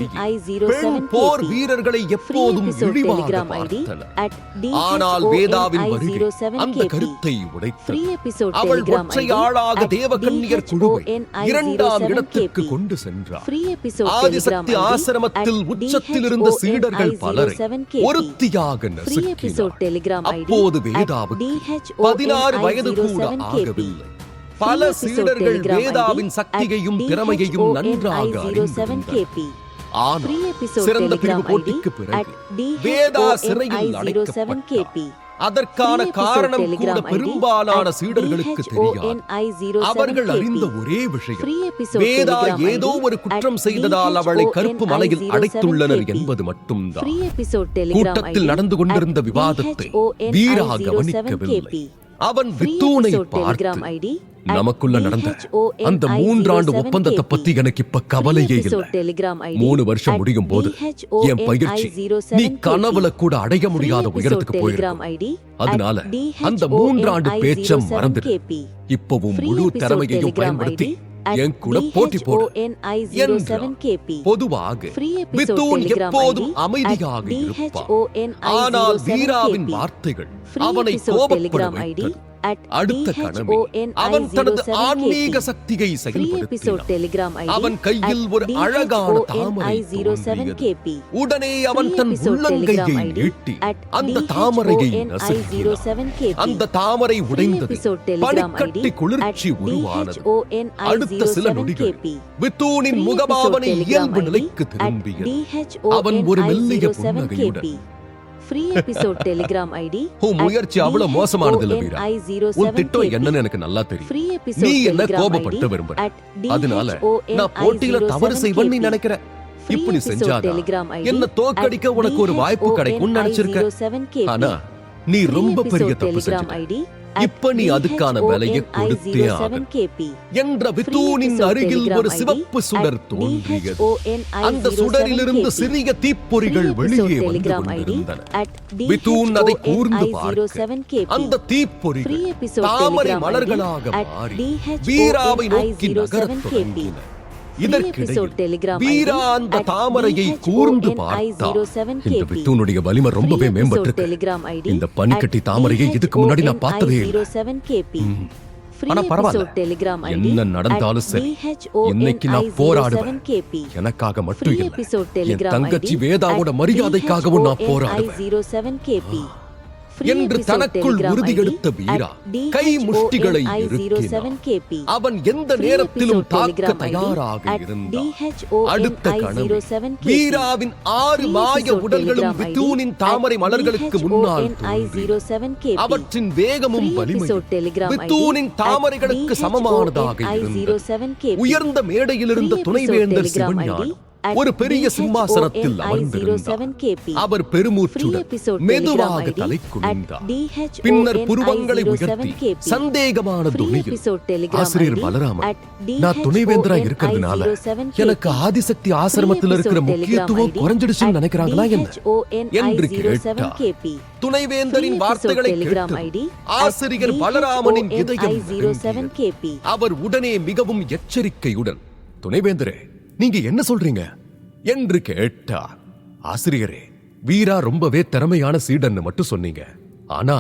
பெண் போர் வீரர்களை எப்போதும் இழிவாக பார்த்தனர். ஆனால் வேதாவின் வருகை அந்த கருத்தை உடைத்தது. அவள் ஒற்றை ஆளாக தேவகன்னியர் குழுவை 2ஆம் இடத்திற்கு கொண்டு சென்றார். ஆதிசக்தி ஆசிரமத்தில் உச்சத்தில் இருந்த சீடர்கள் பலரை ஒருத்தியாக நசுக்கினார். அப்போது வேதாவுக்கு 16 வயது கூட ஆகவில்லை. பல சீடர்கள் வேதாவின் சக்தியையும் திறமையையும் நன்றாக அறிந்திருந்தனர். ஆனால் சிறந்த பிரிவு போட்டிக்கு பிறகு வேதா சிறையில் அடைக்கப்பட்டார். அதற்கான காரணம் கூட பெரும்பாலான சீடர்களுக்கு தெரியாது. அவர்கள் அறிந்த ஒரே விஷயம் வேதா ஏதோ ஒரு குற்றம் செய்ததால் அவளை கருப்பு மலையில் அடைத்துள்ளனர் என்பது மட்டும்தான். கூட்டத்தில் நடந்து கொண்டிருந்த விவாதத்தை வீரா கவனிக்கவில்லை. அவன் வித்தூனை பார்த்து, நமக்குள்ள நடந்த அந்த 3 ஆண்டு ஒப்பந்தத்தை பத்தி எனக்கு இப்ப கவலையே இல்லை. 3 வருஷம் முடியும் போது என் பயிற்சி நீ கனவுல கூட அடைய முடியாத உயரத்துக்கு போயிருக்கும். அதனால அந்த 3 ஆண்டு பேச்சம் மறந்துடு. இப்பவும் முழு திறமையையும் பயன்படுத்தி என் கூட போட்டி போடு. பொதுவாக வித்தூன் எப்போதும் அமைதியாக இருப்பான். ஆனால் வீராவின் வார்த்தைகள் அவனை கோபப்பட வைத்தது. அடுத்த கணமே அவன் தனது ஆன்மீக சக்தியை செயல்படுத்தினான். அவன் கையில் ஒரு அழகான தாமரை தோன்றியது. உடனே அவன் தன் உள்ளங்கையை நீட்டி அந்த தாமரையை நசுக்கினான். அந்த தாமரை உடைந்தது. பனிக்கட்டி குளிர்ச்சி உருவானது. அடுத்த சில நொடிகள் வித்தூனின் முகபாவனை இயல்பு நிலைக்கு திரும்பியது. அவன் ஒரு மெல்லிய புன்னகையுடன், உன் முயற்சி அவ்வளவு மோசமானது இல்ல வீரா. உன் திட்டம் என்னன்னு எனக்கு நல்லா தெரியும். நீ என்ன கோபப்பட்டு விரும்புற. அதனால நான் போட்டியில தவறு செய்வேன் நீ நினைக்கிற. இப்படி செஞ்சாதான் என்ன தோற்கடிக்க உனக்கு ஒரு வாய்ப்பு கிடைக்கும் நினைச்சிருக்க. ஆனா நீ ரொம்ப பெரிய தப்பு செஞ்ச. இப்ப நீ அதுக்கான விலையை கொடுத்தே ஆகும் என்ற வித்தூனின் அருகில் ஒரு சிவப்பு சுடர் தோன்றியது. அந்த சுடரிலிருந்து சிறிய தீப்பொறிகள் வெளியே வந்து கொண்டிருந்தன. வித்தூன் அதை கூர்ந்து பார்க்க அந்த தீப்பொறிகள் தாமரை மலர்களாக மாறி வீராவை நோக்கி நகரத் தொடங்கின. இதற்கிடையில் வீரா அந்த தாமரையை கூர்ந்து பார்த்தார். இந்த வித்தூனுடைய வலிமை ரொம்பவே மேம்பட்டிருக்கு. இந்த பனிக்கட்டி தாமரையை இதுக்கு முன்னாடி நான் பார்த்ததே இல்லை. ஆனா பரவாயில்ல, என்ன நடந்தாலும் சரி, இன்னைக்கு நான் போராடுவேன். எனக்காக மட்டும் இல்லை, என் தங்கச்சி வேதாவோட மரியாதைக்காகவும் நான் போராடுவேன் என்று தனக்குள் உறுதியெடுத்த வீரா கை முஷ்டிகளை இறுக்கினான். அவன் எந்த நேரத்திலும் தாக்க தயாராக இருந்தான். அடுத்த கணம் வீராவின் 6 மாய உடல்களும் வித்தூனின் தாமரை மலர்களுக்கு முன்னால் தோன்றின. அவற்றின் வேகமும் வலிமையும் வித்தூனின் தாமரைகளுக்கு சமமானதாக இருந்தது. உயர்ந்த மேடையில் இருந்த துணைவேந்தர் சிவஞானம் ஒரு பெரிய சிம்மாசனத்தில் அமர்ந்திருந்தார். அவர் பெருமூச்சுடன் மெதுவாக தலை குனிந்தார். பின்னர் புருவங்களை உயர்த்தி சந்தேகமான துணியில், ஆசிரியர் பலராமன், நான் துணைவேந்தரா இருக்கிறதுனால எனக்கு ஆதிசக்தி ஆசிரமத்தில் இருக்கிற முக்கியத்துவம் குறைஞ்சிடுச்சுன்னு நினைக்கிறாங்களா என்ன என்று கேட்டார். துணைவேந்தரின் வார்த்தைகளை கேட்டு ஆசிரியர் பலராமனின் இதயம் நடுங்கியது. அவர் உடனே மிகவும் எச்சரிக்கையுடன், துணைவேந்தரே, நீங்க என்ன சொல்றீங்க என்று கேட்டார். ஆசிரியரே, வீரா ரொம்பவே திறமையான சீடன்னு மட்டும் சொன்னீங்க. ஆனா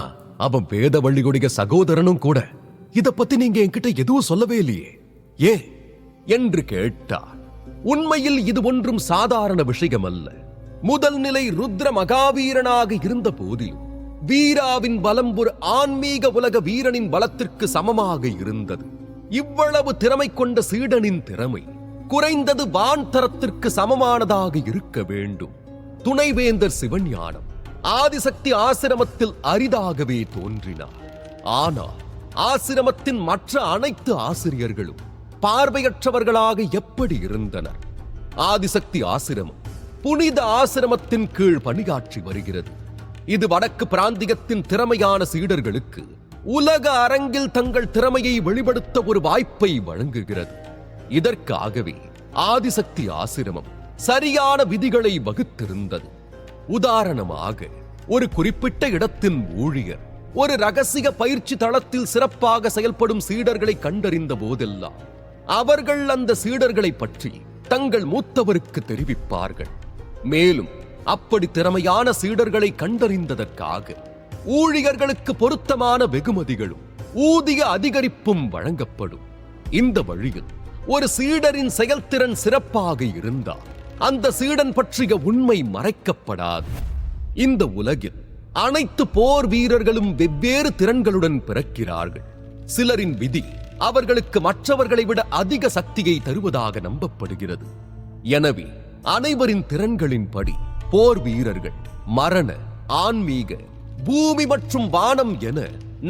அவன் வேதவள்ளியுடைய சகோதரனும் கூட. இத பத்தி நீங்க என்கிட்ட எதுவும் சொல்லவே இல்லையே, ஏ என்று கேட்டார். உண்மையில் இது ஒன்றும் சாதாரண விஷயம் அல்ல. முதல் நிலை ருத்ர மகாவீரனாக இருந்த போதிலும் வீராவின் பலம் ஒரு ஆன்மீக உலக வீரனின் பலத்திற்கு சமமாக இருந்தது. இவ்வளவு திறமை கொண்ட சீடனின் திறமை குறைந்தது வான் தரத்திற்கு சமமானதாக இருக்க வேண்டும். துணைவேந்தர் சிவஞானம் ஆதிசக்தி ஆசிரமத்தில் அரிதாகவே தோன்றினார். ஆனால் ஆசிரமத்தின் மற்ற அனைத்து ஆசிரியர்களும் பார்வையற்றவர்களாக எப்படி இருந்தனர்? ஆதிசக்தி ஆசிரமம் புனித ஆசிரமத்தின் கீழ் பணியாற்றி வருகிறது. இது வடக்கு பிராந்தியத்தின் திறமையான சீடர்களுக்கு உலக அரங்கில் தங்கள் திறமையை வெளிப்படுத்த ஒரு வாய்ப்பை வழங்குகிறது. இதற்காகவே ஆதிசக்தி ஆசிரமம் சரியான விதிகளை வகுத்திருந்தது. உதாரணமாக, ஒரு குறிப்பிட்ட இடத்தின் ஊழியர் ஒரு ரகசிய பயிற்சி தளத்தில் சிறப்பாக செயல்படும் சீடர்களை கண்டறிந்த போதெல்லாம் அவர்கள் அந்த சீடர்களை பற்றி தங்கள் மூத்தவருக்கு தெரிவிப்பார்கள். மேலும் அப்படி திறமையான சீடர்களை கண்டறிந்ததற்காக ஊழியர்களுக்கு பொருத்தமான வெகுமதிகளும் ஊதிய அதிகரிப்பும் வழங்கப்படும். இந்த வழியில் ஒரு சீடரின் செயல்திறன் சிறப்பாக இருந்தால் அந்த சீடன் பற்றிய உண்மை மறைக்கப்படாது. இந்த உலகில் அனைத்து போர் வீரர்களும் வெவ்வேறு திறன்களுடன் பிறக்கிறார்கள். சிலரின் விதி அவர்களுக்கு மற்றவர்களை விட அதிக சக்தியை தருவதாக நம்பப்படுகிறது. எனவே அனைவரின் திறன்களின்படி போர் வீரர்கள் மரண, ஆன்மீக, பூமி மற்றும் வானம் என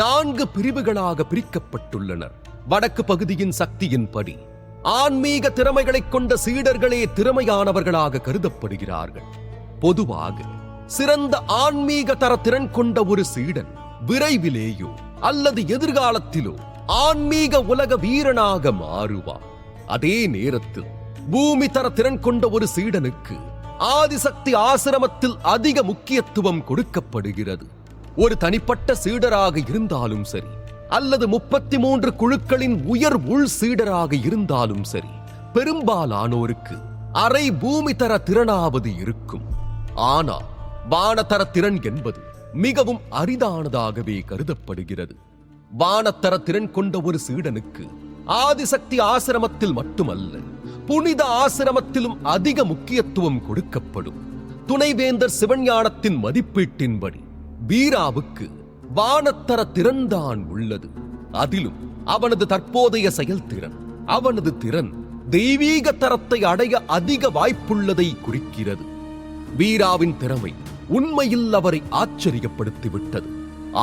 4 பிரிவுகளாக பிரிக்கப்பட்டுள்ளனர். வடக்கு பகுதியின் சக்தியின்படி ஆன்மீக திறமைகளைக் கொண்ட சீடர்களே திறமையானவர்களாக கருதப்படுகிறார்கள். பொதுவாக சிறந்த ஆன்மீக தர திறன் கொண்ட ஒரு சீடன் விரைவிலேயோ அல்லது எதிர்காலத்திலோ ஆன்மீக உலக வீரனாக மாறுவார். அதே நேரத்தில் பூமி தர திறன் கொண்ட ஒரு சீடனுக்கு ஆதிசக்தி ஆசிரமத்தில் அதிக முக்கியத்துவம் கொடுக்கப்படுகிறது. ஒரு தனிப்பட்ட சீடராக இருந்தாலும் சரி அல்லது 33 குழுக்களின் உயர் உள் சீடராக இருந்தாலும் சரி, பெரும்பாலானோருக்கு அரை பூமி தர திறனாவது இருக்கும். ஆனால் வானத்தர திறன் என்பது மிகவும் அரிதானதாகவே கருதப்படுகிறது. வானத்தர திறன் கொண்ட ஒரு சீடனுக்கு ஆதிசக்தி ஆசிரமத்தில் மட்டுமல்ல, புனித ஆசிரமத்திலும் அதிக முக்கியத்துவம் கொடுக்கப்படும். துணைவேந்தர் சிவஞானத்தின் மதிப்பீட்டின்படி வீராவுக்கு வானத்தர திறன்தான் உள்ளது. அதிலும் அவனது தற்போதைய செயல்திறன், அவனது திறன் தெய்வீக தரத்தை அடைய அதிக வாய்ப்புள்ளதை குறிக்கிறது. வீராவின் திறமை உண்மையில் அவரை ஆச்சரியப்படுத்திவிட்டது.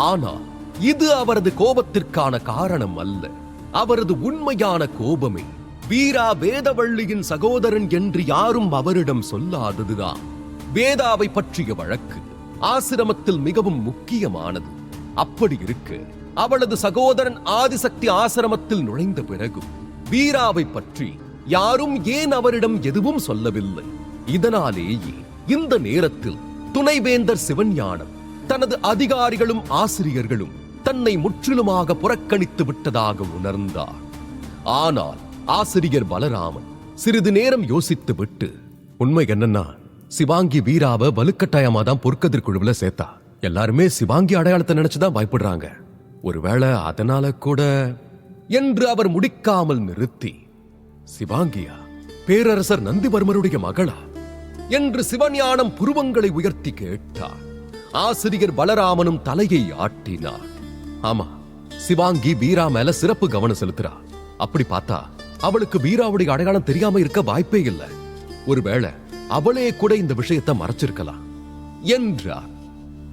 ஆனால் இது அவரது கோபத்திற்கான காரணம் அல்ல. அவரது உண்மையான கோபமே வீரா வேதவள்ளியின் சகோதரன் என்று யாரும் அவரிடம் சொல்லாததுதான். வேதாவை பற்றிய வழக்கு ஆசிரமத்தில் மிகவும் முக்கியமானது. அப்படி இருக்க அவளது சகோதரன் ஆதிசக்தி ஆசிரமத்தில் நுழைந்த பிறகு வீராவை பற்றி யாரும் ஏன் அவரிடம் எதுவும் சொல்லவில்லை. இதனாலேயே இந்த நேரத்தில் துணைவேந்தர் சிவஞானம் தனது அதிகாரிகளும் ஆசிரியர்களும் தன்னை முற்றிலுமாக புறக்கணித்து விட்டதாக உணர்ந்தார். ஆனால் ஆசிரியர் பலராமன் சிறிது நேரம் யோசித்து விட்டு, உண்மை என்னன்னா, சிவாங்கி வீராவை வலுக்கட்டாயமா தான் பொற்கதிர் குழுவுல சேர்த்தா. எல்லாருமே சிவாங்கி அடையாளத்தை நினைச்சுதான் பயப்படுறாங்க. ஒருவேளை அதனால கூட என்று அவர் முடிக்காமல் நிறுத்தி, சிவாங்கியா பேரரசர் நந்திவர்மருடைய மகளா என்று சிவஞானம் புருவங்களை உயர்த்தி கேட்டார். ஆசிரியர் பலராமனும் தலையை ஆட்டினார். ஆமா, சிவாங்கி வீரா மேல சிறப்பு கவனம் செலுத்துறா. அப்படி பார்த்தா அவளுக்கு வீராவுடைய அடையாளம் தெரியாம இருக்க வாய்ப்பே இல்லை. ஒருவேளை அவளே கூட இந்த விஷயத்தை மறைச்சிருக்கலாம் என்றார்.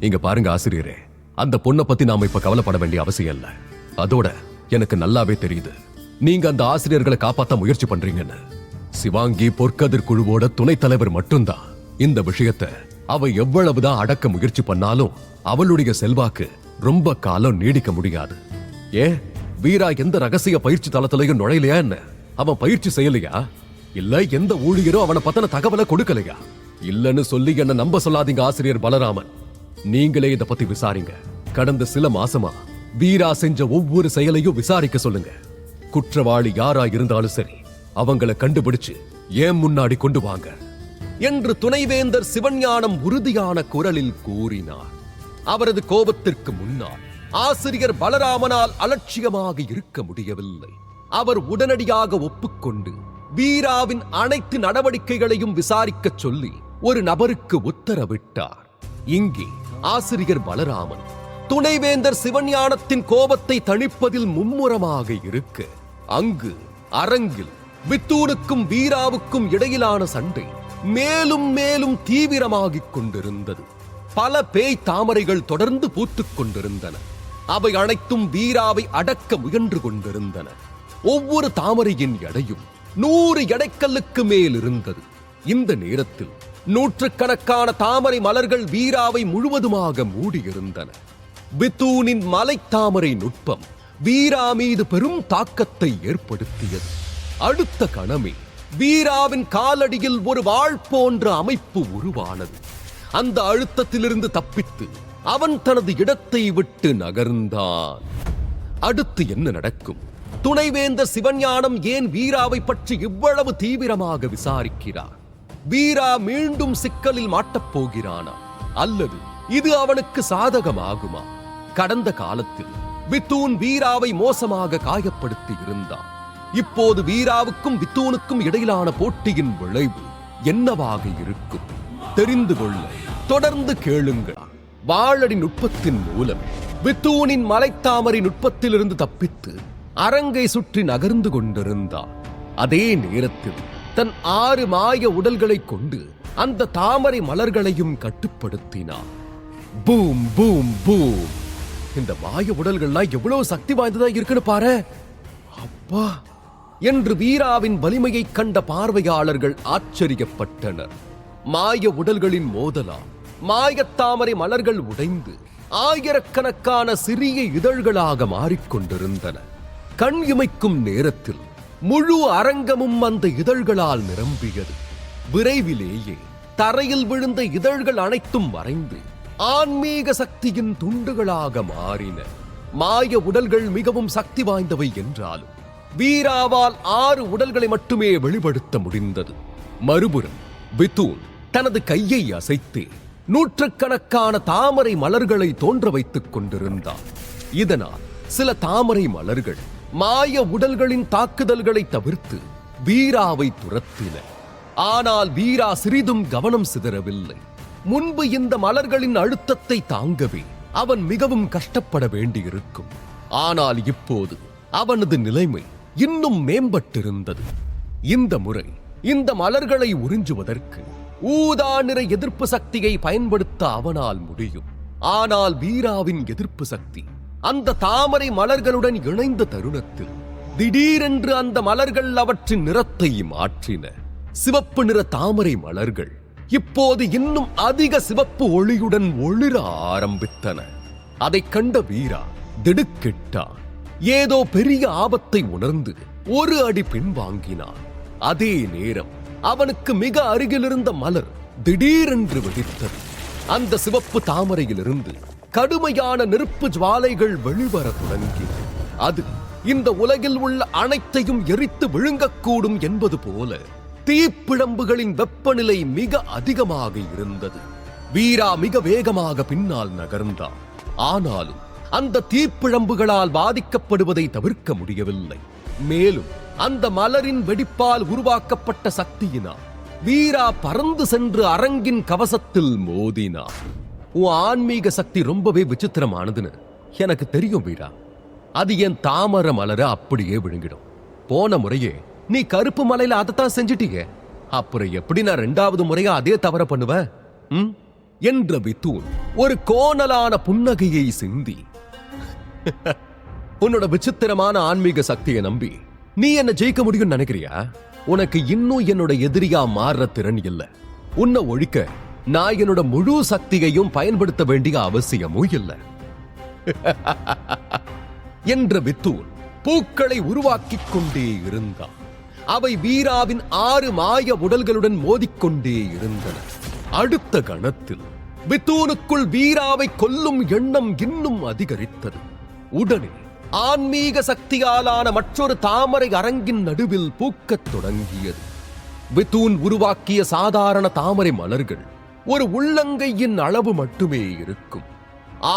இங்க பாருங்க ஆசிரியரே, அந்த பொண்ணை பத்தி நாம இப்ப கவலைப்பட வேண்டிய அவசியம் இல்ல. அதோட எனக்கு நல்லாவே தெரியுது நீங்க அந்த ஆசிரியர்களை காப்பாத்த முயற்சி பண்றீங்கன்னு. சிவாங்கி பொற்கதிர் குழுவோட துணைத் தலைவர் மட்டும்தான். இந்த விஷயத்தை அவ எவ்வளவுதான் அடக்க முயற்சி பண்ணாலும் அவளுடைய செல்வாக்கு ரொம்ப காலம் நீடிக்க முடியாது. வீரா எந்த ரகசிய பயிற்சி தளத்திலையும் நுழையலையா என்ன? அவன் பயிற்சி செய்யலையா? இல்ல எந்த ஊழியரும் அவனை பத்தின தகவலை கொடுக்கலையா? இல்லன்னு சொல்லி என்ன நம்ப சொல்லாதீங்க ஆசிரியர் பலராமன். நீங்களே இத பத்தி விசாரிங்க. கடந்த சில மாசமா வீரா செஞ்ச ஒவ்வொரு செயலையும் விசாரிக்க சொல்லுங்க. குற்றவாளி யாரா இருந்தாலும் சரி, அவங்கள கண்டுபிடிச்சு ஏன் முன்னாடி கொண்டு வாங்க என்று துணைவேந்தர் சிவஞானம் உறுதியான குரலில் கூறினார். அவரது கோபத்திற்கு முன்னால் ஆசிரியர் பலராமனால் அலட்சியமாக இருக்க முடியவில்லை. அவர் உடனடியாக ஒப்புக்கொண்டு வீராவின் அனைத்து நடவடிக்கைகளையும் விசாரிக்க சொல்லி ஒரு நபருக்கு உத்தரவிட்டார். இங்கே ஆசிரியர் பலராமன் துணைவேந்தர் சிவஞானத்தின் கோபத்தை தணிப்பதில் மும்முரமாக இருக்க, அங்கு அரங்கில் வித்தூனுக்கும் வீராவுக்கும் இடையிலான சண்டை மேலும் மேலும் தீவிரமாகிக் கொண்டிருந்தது. பல பேய் தாமரைகள் தொடர்ந்து பூத்துக் கொண்டிருந்தன. அவை அனைத்தும் வீராவை அடக்க முயன்று கொண்டிருந்தன. ஒவ்வொரு தாமரையின் எடையும் 100 எடைக்கல்லுக்கு மேல் இருந்தது. இந்த நேரத்தில் 100கணக்கான தாமரை மலர்கள் வீராவை முழுவதுமாக மூடியிருந்தன. பித்தூனின் மலைத்தாமரை நுட்பம் வீரா மீது பெரும் தாக்கத்தை ஏற்படுத்தியது. அடுத்த கணமே வீராவின் காலடியில் ஒரு வாள் போன்ற அமைப்பு உருவானது. அந்த அழுத்தத்திலிருந்து தப்பித்து அவன் தனது இடத்தை விட்டு நகர்ந்தான். அடுத்து என்ன நடக்கும்? துணைவேந்தர் சிவஞானம் ஏன் வீராவை பற்றி இவ்வளவு தீவிரமாக விசாரிக்கிறார்? வீரா மீண்டும் சிக்கலில் மாட்டப் போகிறானா, அல்லது இது அவனுக்கு சாதகமாகுமா? கடந்த காலத்தில் பித்தூன் வீராவை மோசமாக காயப்படுத்தி இருந்தான். இப்போது வீராவுக்கும் பித்தூனுக்கும் இடையிலான போட்டியின் விளைவு என்னவாக இருக்கும்? தெரிந்து கொள்ள தொடர்ந்து கேளுங்கள். வாளடி நுட்பத்தின் மூலம் பித்தூனின் மலைத்தாமரை நுட்பத்திலிருந்து தப்பித்து அரங்கை சுற்றி நகர்ந்து கொண்டிருந்தார். அதே நேரத்தில் தன் 6 மாய உடல்களை கொண்டு அந்த தாமரை மலர்களையும் கட்டுப்படுத்தினார். Boom boom boom! இந்த மாய உடல்கள்லாம் எவ்வளவு சக்தி வாய்ந்ததா இருக்குன்னு பாரு. அப்பா என்று வீராவின் வலிமையை கண்ட பார்வையாளர்கள் ஆச்சரியப்பட்டனர். மாய உடல்களின் மோதலா மாயத்தாமரை மலர்கள் உடைந்து ஆயிரக்கணக்கான சிறிய இதழ்களாக மாறிக்கொண்டிருந்தன. கண் இமைக்கும் நேரத்தில் முழு அரங்கமும் அந்த இதழ்களால் நிரம்பியது. விரைவிலேயே தரையில் விழுந்த இதழ்கள் அனைத்தும் மறைந்து ஆன்மீக சக்தியின் துண்டுகளாக மாறின. மாய உடல்கள் மிகவும் சக்தி வாய்ந்தவை என்றாலும் வீராவால் 6 உடல்களை மட்டுமே வெளிப்படுத்த முடிந்தது. மறுபுறம் பித்தூன் தனது கையை அசைத்தே நூற்றுக்கணக்கான தாமரை மலர்களை தோன்ற வைத்துக் கொண்டிருந்தார். இதனால் சில தாமரை மலர்கள் மாய உடல்களின் தாக்குதல்களை தவிர்த்து வீராவை துரத்தின. ஆனால் வீரா சிறிதும் கவனம் சிதறவில்லை. முன்பு இந்த மலர்களின் அழுத்தத்தை தாங்கவே அவன் மிகவும் கஷ்டப்பட வேண்டியிருக்கும். ஆனால் இப்போது அவனது நிலைமை இன்னும் மேம்பட்டிருந்தது. இந்த முறை இந்த மலர்களை உறிஞ்சுவதற்கு ஊதா நிற எதிர்ப்பு சக்தியை பயன்படுத்த அவனால் முடியும். ஆனால் வீராவின் எதிர்ப்பு சக்தி அந்த தாமரை மலர்களுடன் இணைந்த தருணத்தில் திடீரென்று அந்த மலர்கள் அவற்றின் நிறத்தை மாற்றின. சிவப்பு நிற தாமரை மலர்கள் இப்போது இன்னும் அதிக சிவப்பு ஒளியுடன் ஒளிர ஆரம்பித்தன. அதைக் கண்ட வீரா திடுக்கிட்டான். ஏதோ பெரிய ஆபத்தை உணர்ந்து ஒரு அடி பின்வாங்கினான். அதே நேரம் அவனுக்கு மிக அருகிலிருந்த மலர் திடீரென்று வெடித்தது. அந்த சிவப்பு தாமரையிலிருந்து கடுமையான நெருப்பு ஜுவாலைகள் வெளிவர தொடங்கின. அது இந்த உலகில் உள்ள அனைத்தையும் எரித்து விழுங்கக்கூடும் என்பது போல தீப்பிழம்புகளின் வெப்பநிலை மிக அதிகமாக இருந்தது. வீரா மிக வேகமாக பின்னால் நகர்ந்தான். ஆனாலும் அந்த தீப்பிழம்புகளால் பாதிக்கப்படுவதை தவிர்க்க முடியவில்லை. மேலும் அந்த மலரின் வெடிப்பால் உருவாக்கப்பட்ட சக்தியினால் வீரா பறந்து சென்று அரங்கின் கவசத்தில் மோதினார். உன் ஆன்மீக சக்தி ரொம்பவே விசித்திரமானதுன்னு எனக்கு தெரியும் வீரா. அது என் தாமரை மலரை அப்படியே விழுங்கிடும். போன முறையே நீ கருப்பு மலையில அதைத்தான் செஞ்சிட்டீங்க. அப்புறம் எப்படி நான் 2வது முறையா அதே தவற பண்ணுவேன் என்ற பித்தூன் ஒரு கோணலான புன்னகையை சிந்தி, உன்னோட விசித்திரமான ஆன்மீக சக்தியை நம்பி நீ என்ன ஜெயிக்க முடியும் நினைக்கிறியா? உனக்கு இன்னும் என்னோட எதிரியா மாறுற திறன் இல்ல. உன்னை ஒழிக்க நான் என்னோட முழு சக்தியையும் பயன்படுத்த வேண்டிய அவசியமும் இல்லை என்ற பித்தூன் பூக்களை உருவாக்கிக் கொண்டே இருந்தான். அவை வீராவின் 6 மாய உடல்களுடன் மோதிக்கொண்டே இருந்தன. அடுத்த கணத்தில் பித்தூனுக்குள் வீராவை கொல்லும் எண்ணம் இன்னும் அதிகரித்தது. உடனே ஆன்மீக சக்தியாலான மற்றொரு தாமரை அரங்கின் நடுவில் பூக்கத் தொடங்கியது. பித்தூன் உருவாக்கிய சாதாரண தாமரை மலர்கள் ஒரு உள்ளங்கையின் அளவு மட்டுமே இருக்கும்.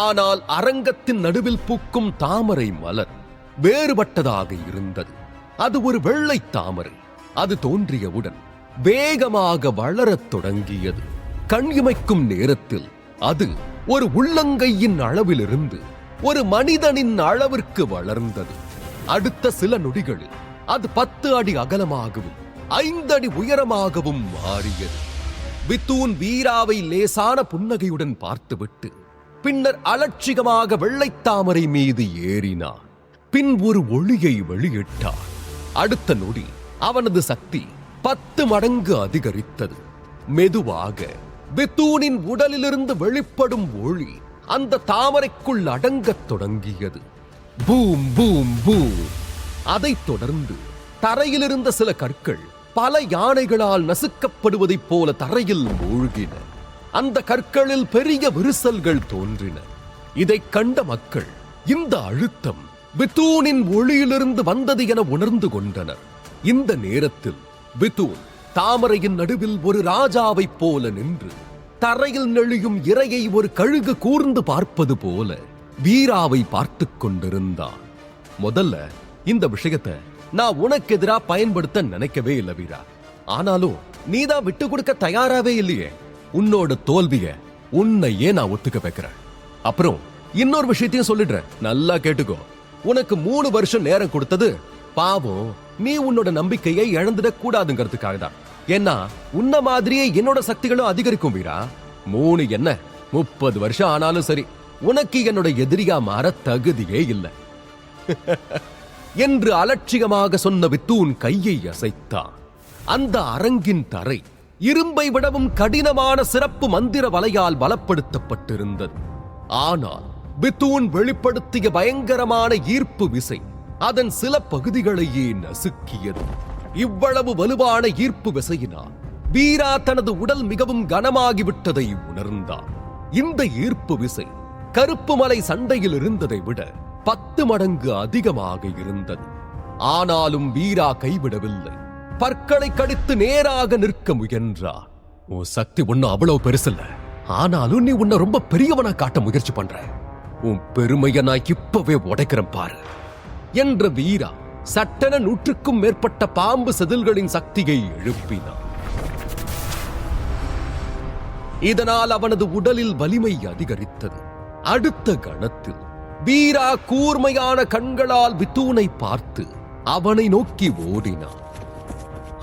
ஆனால் அரங்கத்தின் நடுவில் பூக்கும் தாமரை மலர் வேறுபட்டதாக இருந்தது. அது ஒரு வெள்ளை தாமரை. அது தோன்றியவுடன் வேகமாக வளரத் தொடங்கியது. கண் இமைக்கும் நேரத்தில் அது ஒரு உள்ளங்கையின் அளவிலிருந்து ஒரு மனிதனின் அளவிற்கு வளர்ந்தது. அடுத்த சில நொடிகளில் அது 10 அடி அகலமாகவும் 5 அடி உயரமாகவும் மாறியது. பித்தூன் வீராவை லேசான புன்னகையுடன் பார்த்துவிட்டு பின்னர் அலட்சியமாக வெள்ளைத்தாமரை மீது ஏறினார். பின் ஒரு ஒளியை வெளியிட்டார். அடுத்த நொடி அவனது சக்தி 10 மடங்கு அதிகரித்தது. மெதுவாக பித்தூனின் உடலிலிருந்து வெளிப்படும் ஒளி அந்த தாமரைக்குள் அடங்கத் தொடங்கியது. Boom boom boom. அதைத் தொடர்ந்து தரையிலிருந்த சில கற்கள் பல யானைகளால் நசுக்கப்படுவதைப் போல தரையில் மூழ்கின. அந்த கற்களில் பெரிய விரிசல்கள் தோன்றின. இதைக் கண்ட மக்கள் இந்த அழுத்தம் பித்தூனின் ஒளியிலிருந்து வந்தது என உணர்ந்து கொண்டனர். இந்த நேரத்தில் பித்தூன் தாமரையின் நடுவில் ஒரு ராஜாவைப் போல நின்று தரையில் நெளியும் இரையை ஒரு கழுகு கூர்ந்து பார்ப்பது போல வீராவை பார்த்துக் கொண்டிருந்தான். முதல்ல இந்த விஷயத்தை நான் உனக்கு எதிரா பயன்படுத்த நினைக்கவே இல்லை வீரா. ஆனாலும் நீதான் விட்டு கொடுக்க தயாராவே இல்லையே. உன்னோட தோல்விய உன்னையே நான் ஒத்துக்க வைக்கிறேன். அப்புறம் இன்னொரு விஷயத்தையும் சொல்லிடுறேன், நல்லா கேட்டுக்கோ. உனக்கு 3 வருஷம் நேரம் கொடுத்தது பாவம் நீ உன்னோட நம்பிக்கையை இழந்துடக் கூடாதுங்கிறதுக்காக தான். ஏன்னா உன்ன மாதிரியே என்னோட சக்திகளும் அதிகரிக்கும் வீரா. 3 என்ன 30 வருஷம் ஆனாலும் சரி, உனக்கு என்னோட எதிரியா மாற தகுதியே இல்லை என்று அலட்சியமாக சொன்ன பித்தூன் கையை அசைத்தான். அந்த அரங்கின் தரை இரும்பை விடவும் கடினமான சிறப்பு மந்திர வலையால் பலப்படுத்தப்பட்டிருந்தது. ஆனால் பித்தூன் வெளிப்படுத்திய பயங்கரமான ஈர்ப்பு விசை அதன் சில பகுதிகளையே நசுக்கியது. இவ்வளவு வலுவான ஈர்ப்பு விசையினால் வீரா தனது உடல் மிகவும் கனமாகிவிட்டதை உணர்ந்தார். இந்த ஈர்ப்பு விசை கருப்பு மலை சண்டையில் இருந்ததை விட 10 மடங்கு அதிகமாக இருந்தது. ஆனாலும் வீரா கைவிடவில்லை. பற்களை கடித்து நேராக நிற்க முயன்றார். உன் சக்தி ஒன்னும் அவ்வளவு பெருசில்ல, ஆனாலும் நீ உன்னை ரொம்ப பெரியவனா காட்ட முயற்சி பண்ற. உன் பெருமையை நான் இப்பவே உடைக்கிறேன் பாரு என்ற வீரா சட்டென 100க்கும் மேற்பட்ட பாம்பு செதில்களின் சக்தியை எழுப்பினார். இதனால் அவனது உடலில் வலிமை அதிகரித்தது. அடுத்த கணத்தில் வீரா கூர்மையான கண்களால் பித்தூனை பார்த்து அவனை நோக்கி ஓடினான்.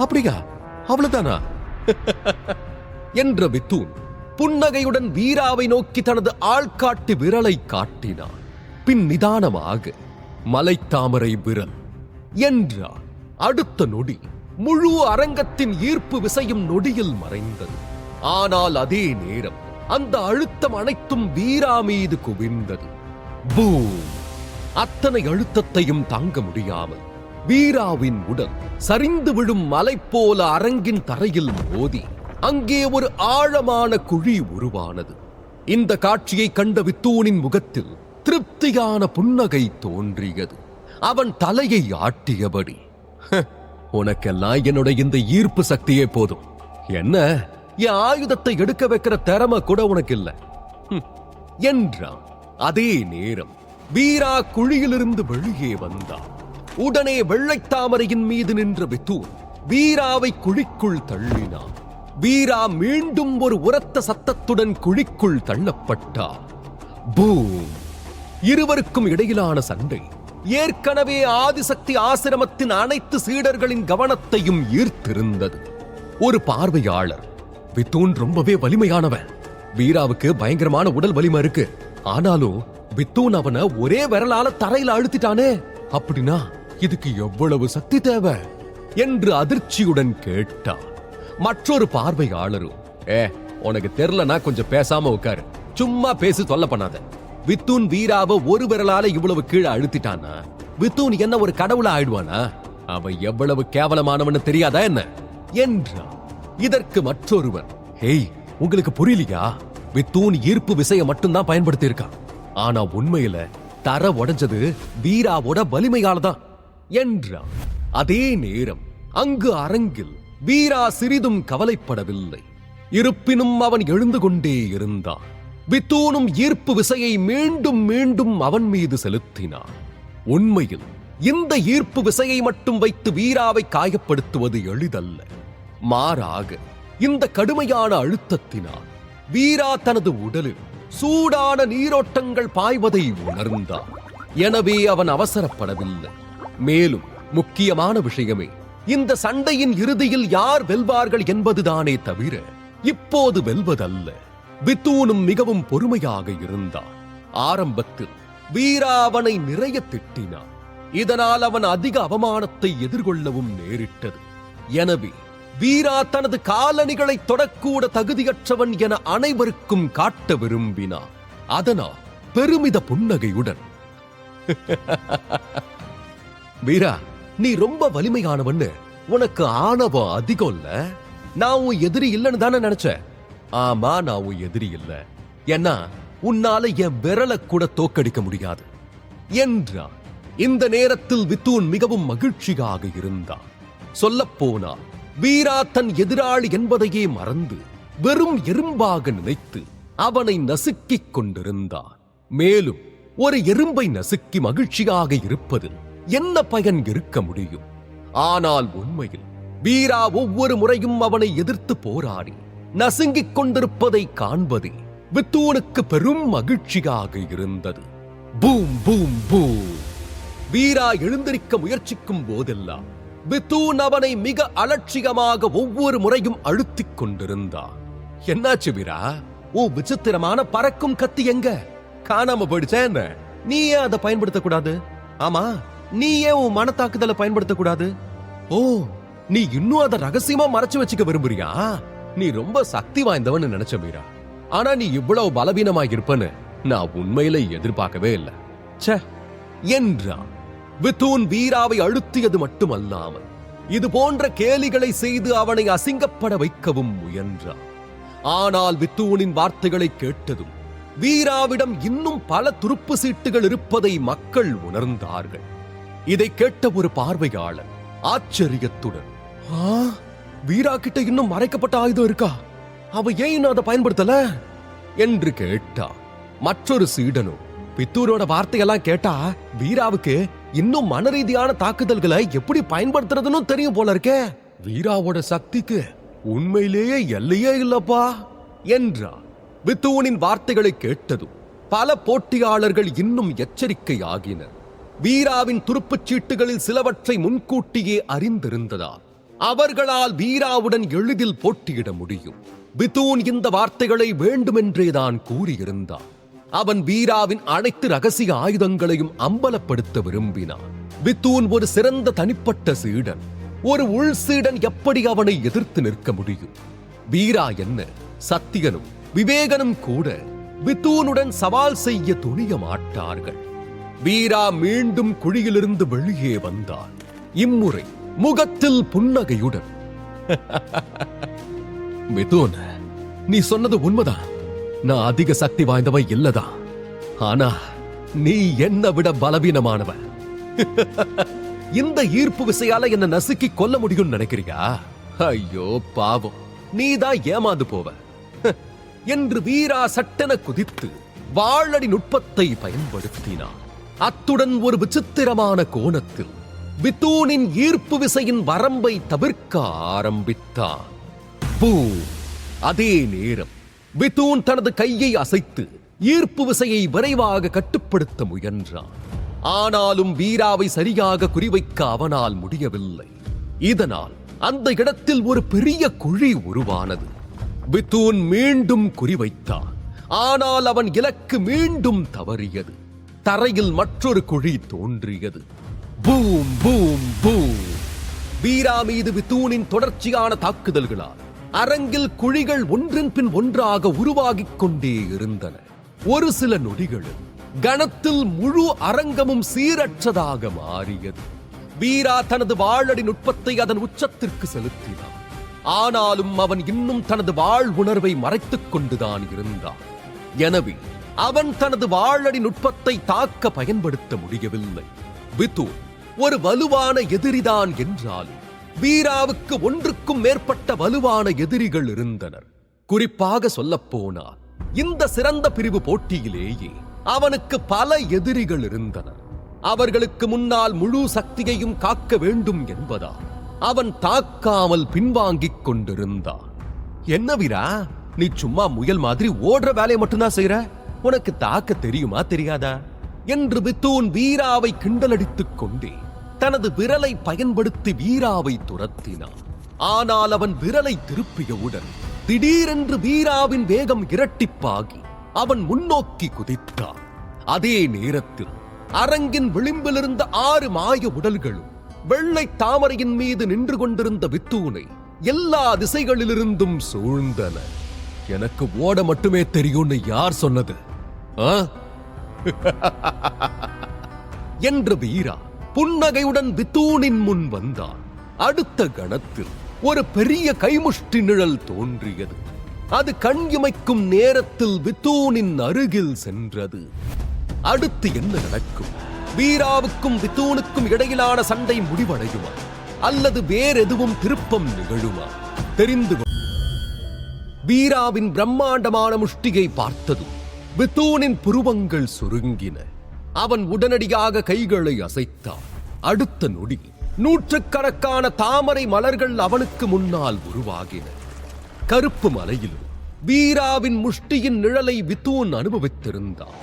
அப்படியா, அவ்வளவுதானா என்ற பித்தூன் புன்னகையுடன் வீராவை நோக்கி தனது ஆள்காட்டி விரலை காட்டினான். பின் நிதானமாக மலைத்தாமரை விரல் என்றார். அடுத்த நொடி முழு அரங்கத்தின் ஈர்ப்பு விசையும் நொடியில் மறைந்தது. ஆனால் அதே நேரம் அந்த அழுத்தம் அனைத்தும் வீரா மீது குவிந்தது. பூம்! அத்தனை அழுத்தத்தையும் தாங்க முடியாமல் வீராவின் உடல் சரிந்து விழும் மலை போல அரங்கின் தரையில் மோதி அங்கே ஒரு ஆழமான குழி உருவானது. இந்த காட்சியை கண்ட பித்தூனின் முகத்தில் திருப்தியான புன்னகை தோன்றியது. அவன் தலையை ஆட்டியபடி, உனக்கெல்லாம் என்னோட இந்த ஈர்ப்பு சக்தியே போதும். என்ன, என் ஆயுதத்தை எடுக்க வைக்கிற திறமை கூட உனக்கு இல்ல என்றான். அதே நேரம் வீரா குழியிலிருந்து வெளியே வந்தான். உடனே வெள்ளைத்தாமரையின் மீது நின்ற பித்தூன் வீராவை குழிக்குள் தள்ளினான். வீரா மீண்டும் ஒரு உரத்த சத்தத்துடன் குழிக்குள் தள்ளப்பட்டார். பூம்! இருவருக்கும் இடையிலான சண்டை ஏற்கனவே ஆதிசக்தி ஆசிரமத்தின் அனைத்து சீடர்களின் கவனத்தையும் ஈர்த்திருந்தது. ஒரு பார்வையாளர், பித்தூன் ரொம்பவே வலிமையானவன், வீராவுக்கு பயங்கரமான உடல் வலிமை இருக்கு, ஆனாலும் பித்தூன் அவனை ஒரே விரலால தரையில அழுத்திட்டானே, அப்படின்னா இதுக்கு எவ்வளவு சக்தி தேவை என்று அதிர்ச்சியுடன் கேட்டார். மற்றொரு பார்வையாளரும், உனக்கு தெரியலனா கொஞ்சம் பேசாம உட்காரு, சும்மா பேசி தொல்ல பண்ணாத. பித்தூன் வீராவை ஒரு விரலால இவ்வளவு கீழே அழுத்திட்டானா பித்தூன் என்ன ஒரு கடவுளா ஆயிடுவானா? அவன் எவ்வளவு கேவலமானவன்னு தெரியாதா என்ன என்றார். இதற்கு மற்றொருவர், ஹேய், உங்களுக்கு புரியலையா? பித்தூன் ஈர்ப்பு விசையை மட்டும்தான் பயன்படுத்தி இருக்கான், ஆனா உண்மையில தர உடைஞ்சது வீராவோட வலிமையால தான் என்றார். அதே நேரம் அங்கு அரங்கில் வீரா சிறிதும் கவலைப்படவில்லை. இருப்பினும் அவன் எழுந்து கொண்டே இருந்தான். பித்தூனும் ஈர்ப்பு விசையை மீண்டும் மீண்டும் அவன் மீது செலுத்தினான். உண்மையில் இந்த ஈர்ப்பு விசையை மட்டும் வைத்து வீராவை காயப்படுத்துவது எளிதல்ல. மாறாக இந்த கடுமையான அழுத்தத்தினால் வீரா தனது உடலில் சூடான நீரோட்டங்கள் பாய்வதை உணர்ந்தான். எனவே அவன் அவசரப்படவில்லை. மேலும் முக்கியமான விஷயமே, இந்த சண்டையின் இறுதியில் யார் வெல்வார்கள் என்பதுதானே தவிர இப்போது வெல்வதல்ல. பித்தூனும் மிகவும் பொறுமையாக இருந்தான். ஆரம்பத்தில் வீரா அவனை நிறைய திட்டினான். இதனால் அவன் அதிக அவமானத்தை எதிர்கொள்ளவும் நேரிட்டது. எனவே வீரா தனது காலணிகளை தொடக்கூட தகுதியற்றவன் என அனைவருக்கும் காட்ட விரும்பினான். அதனால் பெருமித புன்னகையுடன், வீரா, நீ ரொம்ப வலிமையானவன்னு உனக்கு ஆணவம் அதிகம் இல்ல? நான் உன் எதிரி இல்லைன்னு தானே நினைச்சேன். ஆமா, நான் உன் எதிரி இல்ல. ஏன்னா உன்னால என் விரலை கூட தோக்கடிக்க முடியாது என்றான். இந்த நேரத்தில் வித்தூன் மிகவும் மகிழ்ச்சியாக இருந்தான். சொல்லப் போனால் வீரா தன் எதிராளி என்பதையே மறந்து வெறும் எறும்பாக நினைத்து அவனை நசுக்கிக் கொண்டிருந்தான். மேலும் ஒரு எறும்பை நசுக்கி மகிழ்ச்சியாக இருப்பது என்ன பயன் இருக்க முடியும்? ஆனால் உண்மையில் வீரா ஒவ்வொரு முறையும் அவனை எதிர்த்து போராடி நசுங்கிக் கொண்டிருப்பதை காண்பதே வித்தூனுக்கு பெரும் மகிழ்ச்சியாக இருந்தது. Boom boom boom. வீரா எழுந்திருக்க முயற்சிக்கும் போதெல்லாம் வித்தூன் அவனை மிக அலட்சியமாக ஒவ்வொரு முறையும் அழுத்திக் கொண்டிருந்தான். என்னாச்சு வீரா? ஓ விசித்திரமான பறக்கும் கத்தி எங்க? காணாம போயிடுச்சேன். நீ ஏன் அதை பயன்படுத்தக்கூடாது? ஆமா, நீ ஏன் உன் மனத்தாக்குதலை பயன்படுத்தக்கூடாது? ஓ, நீ இன்னும் அதை ரகசியமா மறைச்சு வச்சுக்க விரும்புறியா? நீ ரொம்ப சக்தி வாய்ந்தவன்னு நினைச்ச வீரா. ஆனா நீ இவ்வளவு பலவீனமாக இருப்பன்னு நான் உண்மையில எதிர்பார்க்கவே இல்லை. ச்சே என்றான். வித்தூன் வீராவை அழுத்தியது மட்டுமல்லாமல் இது போன்ற கேலிகளை செய்து அவனை அசிங்கப்பட வைக்கவும் முயன்றான். ஆனால் வித்தூனின் வார்த்தைகளை கேட்டதும் வீராவிடம் இன்னும் பல துருப்பு சீட்டுகள் இருப்பதை மக்கள் உணர்ந்தார்கள். இதை கேட்ட ஒரு பார்வையாளர் ஆச்சரியத்துடன், வீரா கிட்ட இன்னும் மறைக்கப்பட்ட ஆயுதம் இருக்கா? அவ ஏன் இன்னும் அதை பயன்படுத்தல என்று கேட்டான். மற்றொரு சீடனும், பித்தூரோட வார்த்தையெல்லாம் கேட்டா வீராவுக்கு இன்னும் மனரீதியான தாக்குதல்களை எப்படி பயன்படுத்துறதுன்னு தெரியும் போல இருக்கே. வீராவோட சக்திக்கு உண்மையிலேயே எல்லையே இல்லப்பா என்றான். வித்தூனின் வார்த்தைகளை கேட்டதும் பல போட்டியாளர்கள் இன்னும் எச்சரிக்கையாகினர். வீராவின் துருப்புச் சீட்டுகளில் சிலவற்றை முன்கூட்டியே அறிந்திருந்ததால் அவர்களால் வீராவுடன் எளிதில் போட்டியிட முடியும். வித்தூன் இந்த வார்த்தைகளை வேண்டுமென்றேதான் கூறியிருந்தான். அவன் வீராவின் அனைத்து ரகசிய ஆயுதங்களையும் அம்பலப்படுத்த விரும்பினான். வித்தூன் ஒரு சிறந்த தனிப்பட்ட சீடன். ஒரு உள் சீடன் எப்படி அவனை எதிர்த்து நிற்க முடியும்? வீரா என்ன, சத்தியனும் விவேகனும் கூட வித்தூனுடன் சவால் செய்ய துணிய மாட்டார்கள். வீரா மீண்டும் குழியிலிருந்து வெளியே வந்தான். இம்முறை முகத்தில் புன்னகையுடன், வித்தூன், நீ சொன்னது உண்மைதான். நான் அதிக சக்தி வாய்ந்தவன் இல்லதான். ஆனா நீ என்னை விட பலவீனமானவன். இந்த ஈர்ப்பு விசையால என்ன நசுக்கி கொல்ல முடியும்னு நினைக்கிறியா? ஐயோ பாவம், நீதான் ஏமாந்து போவ என்று வீரா சட்டென குதித்து வாளடி நுட்பத்தை பயன்படுத்தினான். அத்துடன் ஒரு விசித்திரமான கோணத்தில் வித்தூனின் ஈர்ப்பு விசையின் வரம்பை தவிர்க்க ஆரம்பித்தான். பூ! அதே நேரம் வித்தூன் தனது கையை அசைத்து ஈர்ப்பு விசையை விரைவாக கட்டுப்படுத்த முயன்றான். ஆனாலும் வீராவை சரியாக குறிவைக்க அவனால் முடியவில்லை. இதனால் அந்த இடத்தில் ஒரு பெரிய குழி உருவானது. வித்தூன் மீண்டும் குறிவைத்தான். ஆனால் அவன் இலக்கு மீண்டும் தவறியது. தரையில் மற்றொரு குழி தோன்றியது. Boom boom boom. வீரா மீது வித்தூனின் தொடர்ச்சியான தாக்குதல்களால் அரங்கில் குழிகள் ஒன்றின் பின் ஒன்றாக உருவாகிக் கொண்டே இருந்தன. ஒரு சில நொடிகளில் கணத்தில் முழு அரங்கமும் சீரற்றதாக மாறியது. வீரா தனது வாளடி நுட்பத்தை அதன் உச்சத்திற்கு செலுத்தினான். ஆனாலும் அவன் இன்னும் தனது வாழ் உணர்வை மறைத்துக் கொண்டுதான் இருந்தான். எனவே அவன் தனது வாளடி நுட்பத்தை தாக்க பயன்படுத்த முடியவில்லை. வித்தூன் ஒரு வலுவான எதிரிதான் என்றாலும் வீராவுக்கு ஒன்றுக்கும் மேற்பட்ட வலுவான எதிரிகள் இருந்தனர். குறிப்பாக சொல்லப்போனால் இந்த சிறந்த பிரிவு போட்டியிலேயே அவனுக்கு பல எதிரிகள் இருந்தனர். அவர்களுக்கு முன்னால் முழு சக்தியையும் காக்க வேண்டும் என்பதால் அவன் தாக்காமல் பின்வாங்கிக் கொண்டிருந்தான். என்ன வீரா, நீ சும்மா முயல் மாதிரி ஓடுற வேலையை மட்டும்தான் செய்யற? உனக்கு தாக்க தெரியுமா தெரியாதா என்று வித்தூன் வீராவை கிண்டலடித்துக் கொண்டே தனது விரலை பயன்படுத்தி வீராவை துரத்தினான். ஆனால் அவன் விரலை திருப்பியவுடன் திடீரென்று வீராவின் வேகம் இரட்டிப்பாகி அவன் முன்னோக்கி குதித்தான். அதே நேரத்தில் அரங்கின் விளிம்பிலிருந்த 6 மாய உடல்களும் வெள்ளை தாமரையின் மீது நின்று கொண்டிருந்த வித்தூனை எல்லா திசைகளிலிருந்தும் சூழ்ந்தன. எனக்கு ஓட மட்டுமே தெரியும்னு யார் சொன்னது? ஆ? என்று வீரா புன்னகையுடன் வித்தூனின் முன் வந்தான். அடுத்த கணத்தில் ஒரு பெரிய கைமுஷ்டி நிழல் தோன்றியது. அது கண் இமைக்கும் நேரத்தில் வித்தூனின் அருகில் சென்றது. அடுத்து என்ன நடக்கும்? வீராவுக்கும் வித்தூனுக்கும் இடையிலான சண்டை முடிவடையுமா அல்லது வேறெதுவும் திருப்பம் நிகழுமா? தெரிந்து வீராவின் பிரம்மாண்டமான முஷ்டியை பார்த்ததும் வித்தூனின் புருவங்கள் சுருங்கின. அவன் உடனடியாக கைகளை அசைத்தான். அடுத்த நொடி நூற்றுக்கணக்கான தாமரை மலர்கள் அவனுக்கு முன்னால் உருவாகின. கருப்பு மலையிலும் வீராவின் முஷ்டியின் நிழலை வித்தூன் அனுபவித்திருந்தான்.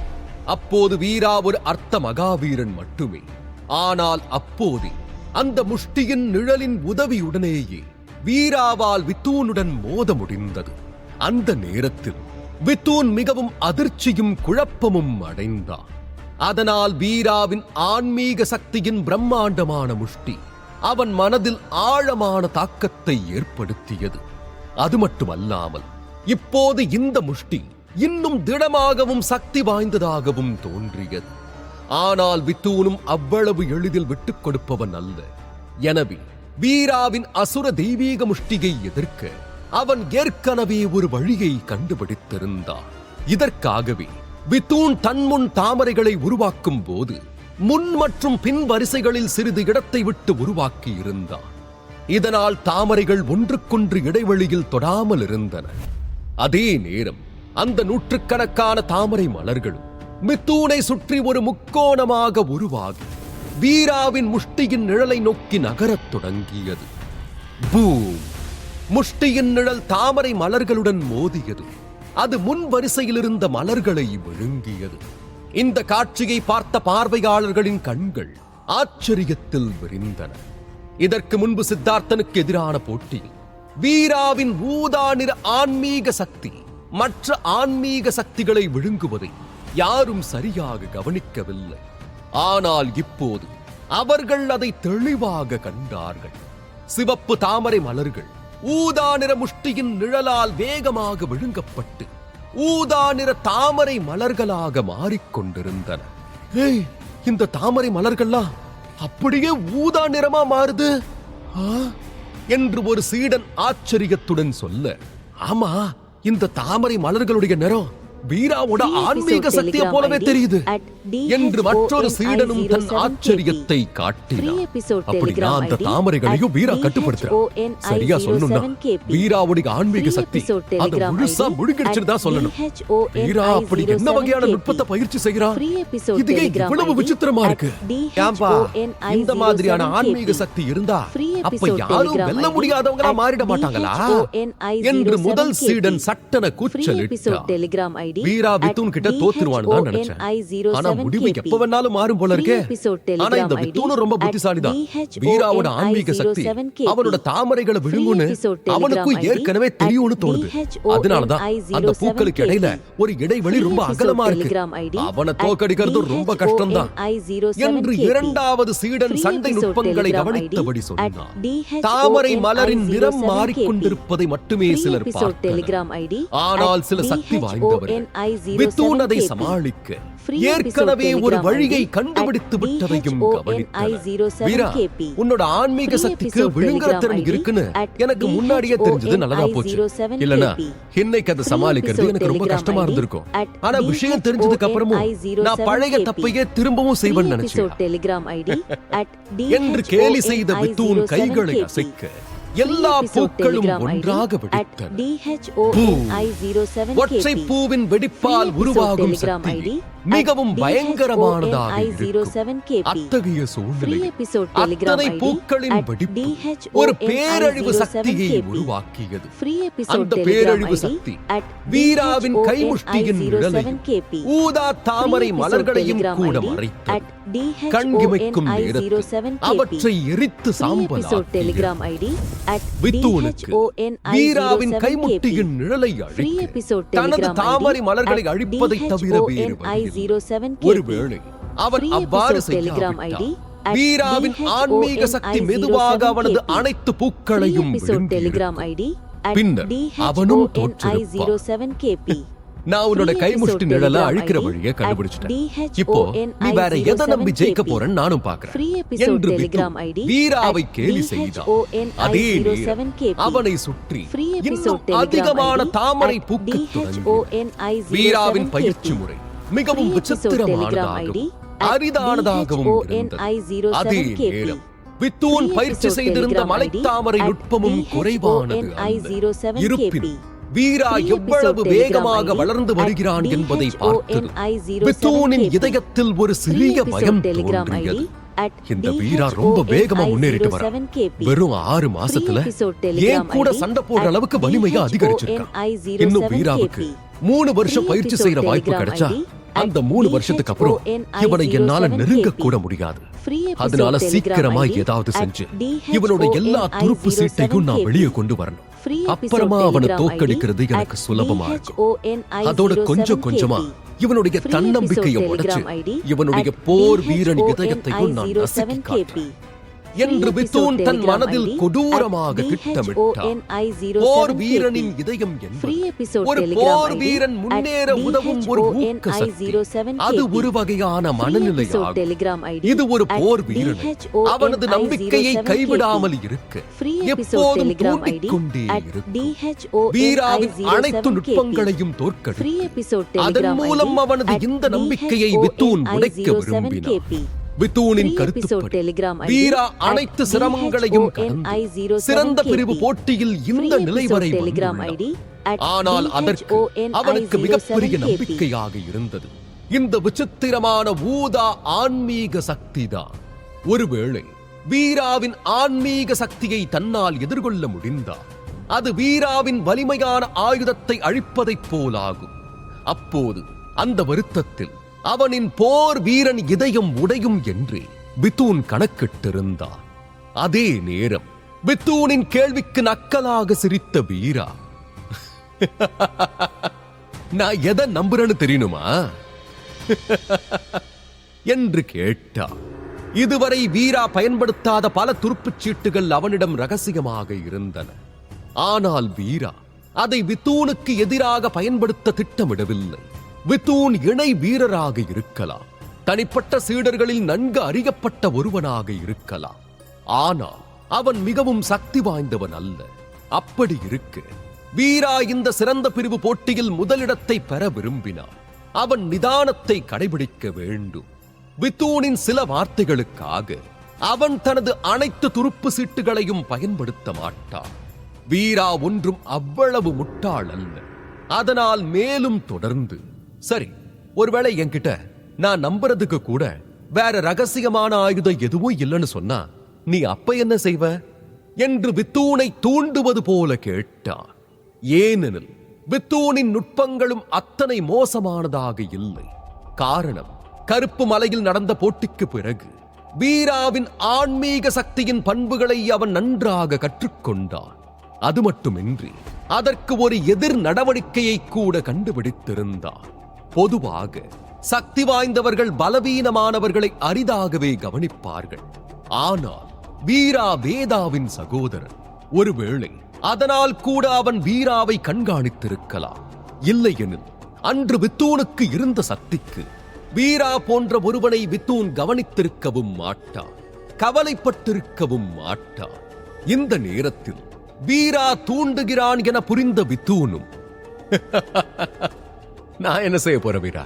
அப்போது வீரா ஒரு அர்த்த மகாவீரன் மட்டுமே. ஆனால் அப்போதே அந்த முஷ்டியின் நிழலின் உதவியுடனேயே வீராவால் வித்தூனுடன் மோத முடிந்தது. அந்த நேரத்தில் வித்தூன் மிகவும் அதிர்ச்சியும் குழப்பமும் அடைந்தான். அதனால் வீராவின் ஆன்மீக சக்தியின் பிரம்மாண்டமான முஷ்டி அவன் மனதில் ஆழமான தாக்கத்தை ஏற்படுத்தியது. அது மட்டுமல்லாமல் இப்போது இந்த முஷ்டி இன்னும் திடமாகவும் சக்தி வாய்ந்ததாகவும் தோன்றியது. ஆனால் வித்தூனும் அவ்வளவு எளிதில் விட்டுக் கொடுப்பவன் அல்ல. எனவே வீராவின் அசுர தெய்வீக முஷ்டியை எதிர்க்க அவன் ஏற்கனவே ஒரு வழியை கண்டுபிடித்திருந்தான். இதற்காகவே வித்தூன் தன்முன் தாமரைகளை உருவாக்கும் போது முன் மற்றும் பின் வரிசைகளில் சிறிது இடத்தை விட்டு உருவாக்கி இருந்தான். இதனால் தாமரைகள் ஒன்றுக்கொன்று இடைவெளியில் தொடாமல் இருந்தன. அதே நேரம் அந்த நூற்றுக்கணக்கான தாமரை மலர்களும் வித்தூனை சுற்றி ஒரு முக்கோணமாக உருவாகி வீராவின் முஷ்டியின் நிழலை நோக்கி நகரத் தொடங்கியது. பூம்! முஷ்டியின் நிழல் தாமரை மலர்களுடன் மோதியது. அது முன் வரிசையில் இருந்த மலர்களை விழுங்கியது. இந்த காட்சியை பார்த்த பார்வையாளர்களின் கண்கள் ஆச்சரியத்தில் விரிந்தன. இதற்கு முன்பு சித்தார்த்தனுக்கு எதிரான போட்டியில் வீராவின் ஊதா நிற ஆன்மீக சக்தி மற்ற ஆன்மீக சக்திகளை விழுங்குவதை யாரும் சரியாக கவனிக்கவில்லை. ஆனால் இப்போது அவர்கள் அதை தெளிவாக கண்டார்கள். சிவப்பு தாமரை மலர்கள் ஊதா நிற முஷ்டியின் நிழலால் வேகமாக விழுங்கப்பட்டு ஊதா நிற தாமரை மலர்களாக மாறிக்கொண்டிருந்தன. ஏய், இந்த தாமரை மலர்கள்லாம் அப்படியே ஊதா நிறமா மாறுது என்று ஒரு சீடன் ஆச்சரியத்துடன் சொல்ல, ஆமா, இந்த தாமரை மலர்களுடைய நிறம் வீராவோட ஆன்மீக சக்தியை போலவே தெரியுது என்று மற்றொரு சீடனும் தன் ஆச்சரியத்தை காட்டினார். அப்படின்னா அந்த தாமரைகளையும் வீரா கட்டுப்படுத்துறான். சரியா சொல்லணும்னா வீராவுடைய ஆன்மீக சக்தி அந்த முழுசா முழுங்கிடுச்சுன்னு தான் சொல்லணும். வீரா அப்படி என்ன வகையான நுட்பத்தை பயிற்சி செய்கிறான்? இது இவ்வளவு விசித்திரமா இருக்கு. ஏம்பா, இந்த மாதிரியான ஆன்மீக சக்தி இருந்தா அப்ப யாரும் வெல்ல முடியாதவங்களா மாறிட மாட்டாங்களா என்று முதல் சீடன் சட்டன கூச்சலிட்டான். வீரா வித்தூன் கிட்ட தோத்துருவான்னு தான் நினைச்சேன். ஆனா முடிவு எப்ப வேணாலும் மாறும் போல இருக்கே. ஆனா இந்த வித்தூனும் ரொம்ப புத்திசாலிதான். வீராவோட ஆன்மீக சக்தி அவனோட தாமரைகளை விழுங்குன்னு அவனுக்கும் ஏற்கனவே தெரியும்னு தோணுது. அதனாலதான் அந்த பூக்களுக்கு இடையில ஒரு இடைவெளி ரொம்ப அகலமா இருக்கு. அவனை தோக்கடிக்கிறது ரொம்ப கஷ்டம்தான் என்று இரண்டாவது சீடன் சண்டை நுட்பங்களை கவனித்தபடி சொன்னான். தாமரை மலரின் நிறம் மாறிக்கொண்டிருப்பதை மட்டுமே சிலர் பார்த்தனர். ஆனால் சில சக்தி வாய்ந்தவர் வித்தூன் அதை சமாளிக்க ஏற்கனவே ஒரு வழியை கண்டுபிடித்து விட்டதையும் கவனித்தார். வீரா, உன்னோட ஆன்மீக சக்திக்கு விழுங்குற திறன் இருக்குன்னு எனக்கு முன்னாடியே தெரிஞ்சது நல்லதா போச்சு. இல்லனா இன்னைக்கு அதை சமாளிக்கிறது எனக்கு ரொம்ப கஷ்டமா இருந்திருக்கும். ஆனா விஷயம் தெரிஞ்சதுக்கு அப்புறமும் நான் பழைய தப்பையே திரும்பவும் செய்வேன்னு நினைச்சேன் என்று கேலி செய்த வித்தூன் கைகளை அசைக்க எல்லா பூக்களும் ஒன்றாக வெடித்தன. ஒற்றை பூவின் வெடிப்பால் உருவாகும் சக்தி மிகவும் பயங்கரமானதாக இருக்கும். அத்தகைய சூழ்நிலையில் அத்தனை பூக்களின் வெடிப்பு ஒரு பேரழிவு சக்தியை உருவாக்கியது. அந்த பேரழிவு சக்தி வீராவின் கைமுஷ்டியின் நிழலையும் ஊதா தாமரை மலர்களையும் கூட மறைத்தது. கண்கிமைக்கும் நேரத்தில் அவற்றை எரித்து சாம்பலாக்கியது. வித்தூனுக்கு வீராவின் கைமுட்டியின் நிழலை அழிக்க தனது தாமரை மலர்களை அழிப்பதை தவிர வேறு வழியில்லை. ஒருவேளை அவன் அவ்வாறு செய்யாவிட்டால் வீராவின் ஆன்மீக சக்தி மெதுவாக அவனது அனைத்து பூக்களையும் விழுங்கியிருக்கும். பின்னர் அவனும் தோற்றிருப்பான். நான் உன்னோட கைமுஷ்டி நிழல அழிக்கிற வழியை கண்டுபிடிச்சிட்டேன். இப்போ நீ வேற எதை நம்பி ஜெயிக்க போறன்னு நானும் பாக்குறேன் என்று வித்து வீராவை கேலி செய்தான். அதே நேரம் அவனை சுற்றி இன்னும் அதிகமான தாமரை பூக்கத் தொடங்கின. வீராவின் பயிற்சி முறை மிகவும் விசித்திரமானதாகவும் அரிதானதாகவும் இருந்தது. அதே நேரம் வித்தூன் பயிற்சி செய்திருந்த மலைத்தாமரை நுட்பமும் குறைவானது அல்ல. இருப்பினும் வீரா எவ்வளவு வேகமாக வளர்ந்து வருகிறான் என்பதை பார்த்தது வித்தூனின் இதயத்தில் ஒரு சிறிய பயம் தோன்றியது. இந்த வீரா ரொம்ப வேகமா முன்னேறிட்டு வர வெறும் 6 மாசத்துல ஏன் கூட சண்டை போடுற அளவுக்கு வலிமையா அதிகரிச்சிருக்கான். இன்னும் வீராவுக்கு 3 வருஷம் பயிற்சி செய்யற வாய்ப்பு கிடைச்சா அந்த 3 வருஷத்துக்கு அப்புறம் இவனை என்னால நெருங்க கூட முடியாது. அதனால சீக்கிரமா ஏதாவது செஞ்சு இவனோட எல்லா துருப்பு சீட்டையும் நான் வெளியே கொண்டு வரணும். அப்புறமா அவனை தோக்கடிக்கிறது எனக்கு சுலபமா இருக்கும். அதோட கொஞ்சம் கொஞ்சமா இவனுடைய தன்னம்பிக்கையை உடைச்சு இவனுடைய போர் வீரன் இதயத்தையும் நான் நசுக்கி காட்டுறேன் என்று வித்தூன் தன் மனதில் கொடூரமாக திட்டமிட்டான். போர் வீரனின் இதயம் என்பது ஒரு போர் வீரன் முன்னேற உதவும் ஒரு ஊக்க சக்தி. அது ஒரு வகையான மனநிலையாகும். இது ஒரு போர் வீரன் அவனது நம்பிக்கையை கைவிடாமல் இருக்க எப்போதும் தூண்டிக் கொண்டே இருக்கும். வீராவின் அனைத்து நுட்பங்களையும் தோற்கடித்து அதன் மூலம் அவனது இந்த நம்பிக்கையை வித்தூன் உடைக்க விரும்பினான். வித்தூனின் கருத்துப்படி வீரா அனைத்து சிரமங்களையும் கடந்து சிறந்த பிரிவு போட்டியில் இந்த நிலை வரை வந்துள்ளான். ஆனால் அதற்கு அவனுக்கு மிகப்பெரிய நம்பிக்கையாக இருந்தது இந்த விசித்திரமான ஊதா ஆன்மீக சக்திதான். ஒருவேளை வீராவின் ஆன்மீக சக்தியை தன்னால் எதிர்கொள்ள முடிந்தால் அது வீராவின் வலிமையான ஆயுதத்தை அழிப்பதைப் போலாகும். அப்போது அந்த வருத்தத்தில் அவனின் போர் வீரன் இதயம் உடையும் என்று வித்தூன் கணக்கிட்டிருந்தான். அதே நேரம் வித்தூனின் கேள்விக்கு நக்கலாக சிரித்த வீரா, நான் எதை நம்புறேன்னு தெரியணுமா என்று கேட்டான். இதுவரை வீரா பயன்படுத்தாத பல துருப்புச் சீட்டுகள் அவனிடம் ரகசியமாக இருந்தன. ஆனால் வீரா அதை வித்தூனுக்கு எதிராக பயன்படுத்த திட்டமிடவில்லை. வித்தூன் இணை வீரராக இருக்கலாம், தனிப்பட்ட சீடர்களில் நன்கு அறியப்பட்ட ஒருவனாக இருக்கலாம். ஆனால் அவன் மிகவும் சக்தி வாய்ந்தவன் அல்ல. அப்படி இருக்க வீரா இந்த சிறந்த பிரிவு போட்டியில் முதலிடத்தை பெற விரும்பினான். அவன் நிதானத்தை கடைபிடிக்க வேண்டும். வித்தூனின் சில வார்த்தைகளுக்காக அவன் தனது அனைத்து துருப்பு சீட்டுகளையும் பயன்படுத்த மாட்டான். வீரா ஒன்றும் அவ்வளவு முட்டாள் அல்ல. அதனால் மேலும் தொடர்ந்து, சரி, ஒருவேளை என்கிட்ட நான் நம்புறதுக்கு கூட வேற ரகசியமான ஆயுதம் எதுவும் இல்லைன்னு சொன்னா நீ அப்ப என்ன செய்வ என்று வித்தூனை தூண்டுவது போல கேட்டான். ஏனெனில் வித்தூனின் நுட்பங்களும் அத்தனை மோசமானதாக இல்லை. காரணம், கருப்பு மலையில் நடந்த போட்டிக்கு பிறகு வீராவின் ஆன்மீக சக்தியின் பண்புகளை அவன் நன்றாக கற்றுக்கொண்டான். அது மட்டுமின்றி அதற்கு ஒரு எதிர் நடவடிக்கையை கூட கண்டுபிடித்திருந்தான். பொதுவாக சக்தி வாய்ந்தவர்கள் பலவீனமானவர்களை அரிதாகவே கவனிப்பார்கள். ஆனால் வீரா வேதாவின் சகோதரன். ஒருவேளை அதனால் கூட அவன் வீராவை கண்காணித்திருக்கலாம். இல்லையெனில் அன்று வித்தூனுக்கு இருந்த சக்திக்கு வீரா போன்ற ஒருவனை வித்தூன் கவனித்திருக்கவும் மாட்டான், கவலைப்பட்டிருக்கவும் மாட்டான். இந்த நேரத்தில் வீரா தூண்டுகிறான் என புரிந்த வித்தூனும், நான் என்ன செய்ய போற வீரா,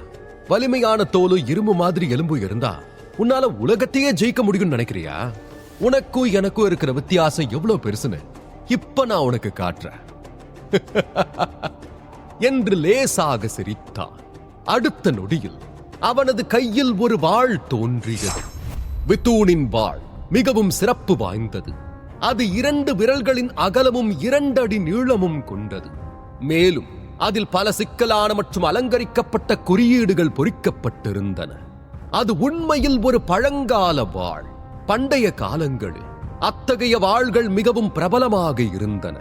வலிமையான தோலு இரும்பு மாதிரி எலும்பு இருந்தா உன்னால உலகத்தையே ஜெயிக்க முடியும்னு நினைக்கிறியா? உனக்கும் எனக்கும் இருக்கிற வித்தியாசம் எவ்வளவு பெருசுன்னு இப்ப நான் உனக்கு காட்டுறேன் என்று லேசாக சிரித்தான். அடுத்த நொடியில் அவனது கையில் ஒரு வாள் தோன்றியது. வித்தூனின் வாள் மிகவும் சிறப்பு வாய்ந்தது. அது 2 விரல்களின் அகலமும் 2 அடி நீளமும் கொண்டது. மேலும் அதில் பல சிக்கலான மற்றும் அலங்கரிக்கப்பட்ட குறியீடுகள் பொறிக்கப்பட்டிருந்தன. அது உண்மையில் ஒரு பழங்கால வாள். பண்டைய காலங்களில் அத்தகைய வாள்கள் மிகவும் பிரபலமாக இருந்தன.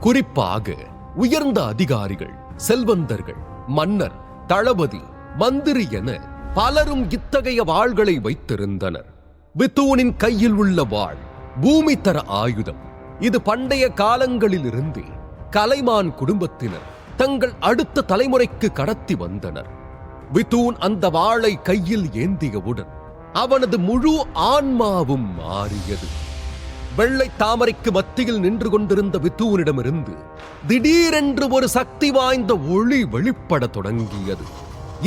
குறிப்பாக உயர்ந்த அதிகாரிகள், செல்வந்தர்கள், மன்னர், தளபதி, மந்திரி என பலரும் இத்தகைய வாள்களை வைத்திருந்தனர். வித்தூனின் கையில் உள்ள வாள் பூமி தர ஆயுதம். இது பண்டைய காலங்களில் இருந்தே கலைமான் குடும்பத்தினர் தங்கள் அடுத்த தலைமுறைக்கு கடத்தி வந்தனர். விதூன் அந்த வாளை கையில் ஏந்தியவுடன் அவனது முழு ஆன்மாவும் மாறியது. வெள்ளை தாமரைக்கு மத்தியில் நின்று கொண்டிருந்த விதூனிடமிருந்து திடீரென்று ஒரு சக்தி வாய்ந்த ஒளி வெளிப்பட தொடங்கியது.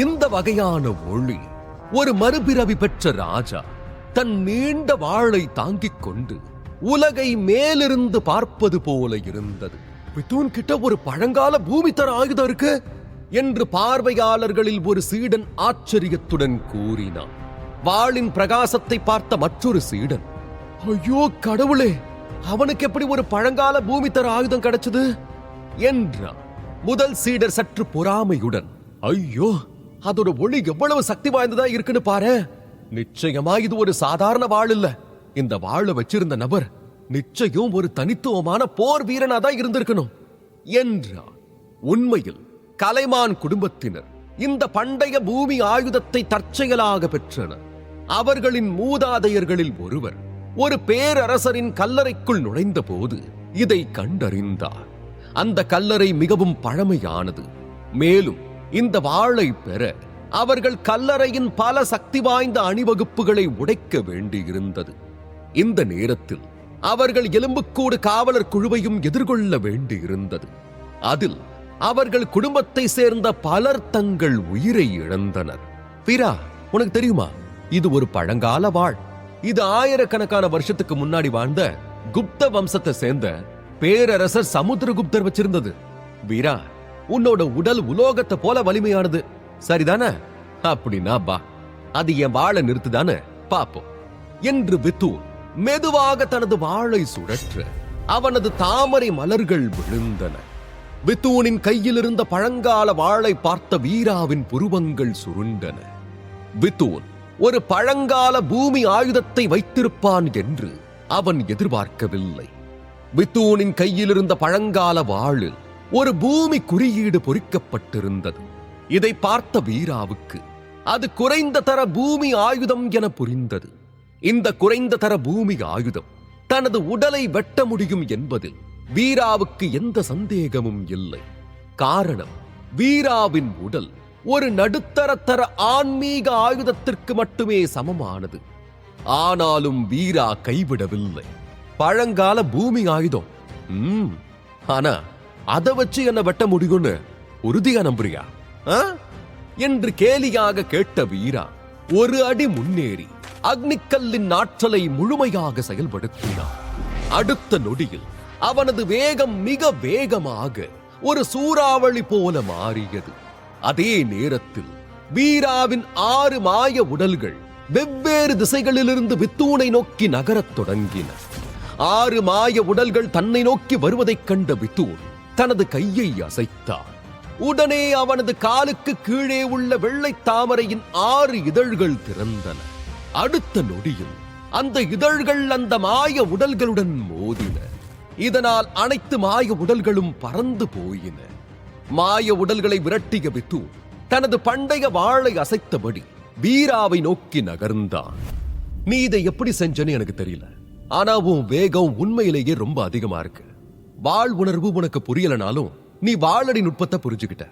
இந்த வகையான ஒளி ஒரு மறுபிறவி பெற்ற ராஜா தன் நீண்ட வாளை தாங்கிக் கொண்டு உலகை மேலிருந்து பார்ப்பது போல இருந்தது. விதூன் கிட்ட ஒரு பழங்கால பூமி தர ஆயுதம் இருக்கு என்று பார்வையாளர்களில் ஒரு சீடன் ஆச்சரியத்துடன் கூறினான். வாளின் பிரகாசத்தை பார்த்த மற்றொரு சீடன், ஐயோ கடவுளே, அவனுக்கு எப்படி ஒரு பழங்கால பூமி தர ஆயுதம் கிடைச்சது என்றான். முதல் சீடர் சற்று பொறாமையுடன், ஐயோ அதோட ஒளி எவ்வளவு சக்தி வாய்ந்ததா இருக்குன்னு பாரு, நிச்சயமா இது ஒரு சாதாரண வாள் இல்ல, இந்த வாளை வச்சிருந்த நபர் நிச்சயம் ஒரு தனித்துவமான போர் வீரனாதான் இருந்திருக்கணும் என்றான். உண்மையில் கலைமான் குடும்பத்தினர் இந்த பண்டைய பூமி ஆயுதத்தை தற்செயலாக பெற்றனர். அவர்களின் மூதாதையர்களில் ஒருவர் ஒரு பேரரசரின் கல்லறைக்குள் நுழைந்த போது இதை கண்டறிந்தார். அந்த கல்லறை மிகவும் பழமையானது. மேலும் இந்த வாளை பெற அவர்கள் கல்லறையின் பல சக்தி வாய்ந்த அணிவகுப்புகளை உடைக்க வேண்டியிருந்தது. இந்த நேரத்தில் அவர்கள் எலும்புக்கூடு காவலர் குழுவையும் எதிர்கொள்ள வேண்டியிருந்தது. அதில் அவர்கள் குடும்பத்தை சேர்ந்த பலர் தங்கள் உயிரை இழந்தனர். வீரா, உனக்கு தெரியுமா, இது ஒரு பழங்கால வாள். இது ஆயிரக்கணக்கான வருஷத்துக்கு முன்னாடி வாழ்ந்த குப்த வம்சத்தை சேர்ந்த பேரரசர் சமுத்திரகுப்தர் வச்சிருந்தது. வீரா, உன்னோட உடல் உலோகத்தை போல வலிமையானது, சரிதானே? அப்படின்னா பா, அது என் வாளை நிறுத்துதானே பாப்போம் என்று விதூன் மெதுவாக தனது வாளை சுழற்ற அவனது தாமரை மலர்கள் விழுந்தன. விதூனின் கையில் இருந்த பழங்கால வாளை பார்த்த வீராவின் புருவங்கள் சுருண்டன. விதூன் ஒரு பழங்கால பூமி ஆயுதத்தை வைத்திருப்பான் என்று அவன் எதிர்பார்க்கவில்லை. விதூனின் கையில் இருந்த பழங்கால வாளில் ஒரு பூமி குறியீடு பொறிக்கப்பட்டிருந்தது. இதை பார்த்த வீராவுக்கு அது குறைந்த தர பூமி ஆயுதம் என புரிந்தது. இந்த குறைந்த தர பூமி ஆயுதம் தனது உடலை வெட்ட முடியும் என்பதில் வீராவுக்கு எந்த சந்தேகமும் இல்லை. காரணம், வீராவின் உடல் ஒரு நடுத்தர தர ஆன்மீக ஆயுதத்திற்கு மட்டுமே சமமானது. ஆனாலும் வீரா கைவிடவில்லை. பழங்கால பூமி ஆயுதம், ஆனா அதை வச்சு என்ன வெட்ட முடியும்னு உறுதியா நம்புறியா என்று கேலியாக கேட்ட வீரா ஒரு அடி முன்னேறி அக்னிக்கல்லின் ஆற்றலை முழுமையாக செயல்படுத்தினார். அடுத்த நொடியில் அவனது வேகம் மிக வேகமாக ஒரு சூறாவளி போல மாறியது. அதே நேரத்தில் வீராவின் 6 மாய உடல்கள் வெவ்வேறு திசைகளிலிருந்து வித்தூனை நோக்கி நகரத் தொடங்கின. 6 மாய உடல்கள் தன்னை நோக்கி வருவதைக் கண்ட வித்தூன் தனது கையை அசைத்தார். உடனே அவனது காலுக்கு கீழே உள்ள வெள்ளை தாமரையின் 6 இதழ்கள் திறந்தன. அடுத்த நொடியில் அந்த இதழ்கள் அந்த மாய உடல்களுடன் மோதின. இதனால் அனைத்து மாய உடல்களும் பறந்து போயின. மாய உடல்களை விரட்டிய வித்தூன் தனது பண்டைய வாளை அசைத்தபடி வீராவை நோக்கி நகர்ந்தான். நீ இதை எப்படி செஞ்சன்னு எனக்கு தெரியல, ஆனா உன் வேகம் உண்மையிலேயே ரொம்ப அதிகமா இருக்கு. வாள் உணர்வு உனக்கு புரியலனாலும் நீ வாளடி நுட்பத்தை புரிஞ்சுக்கிட்ட.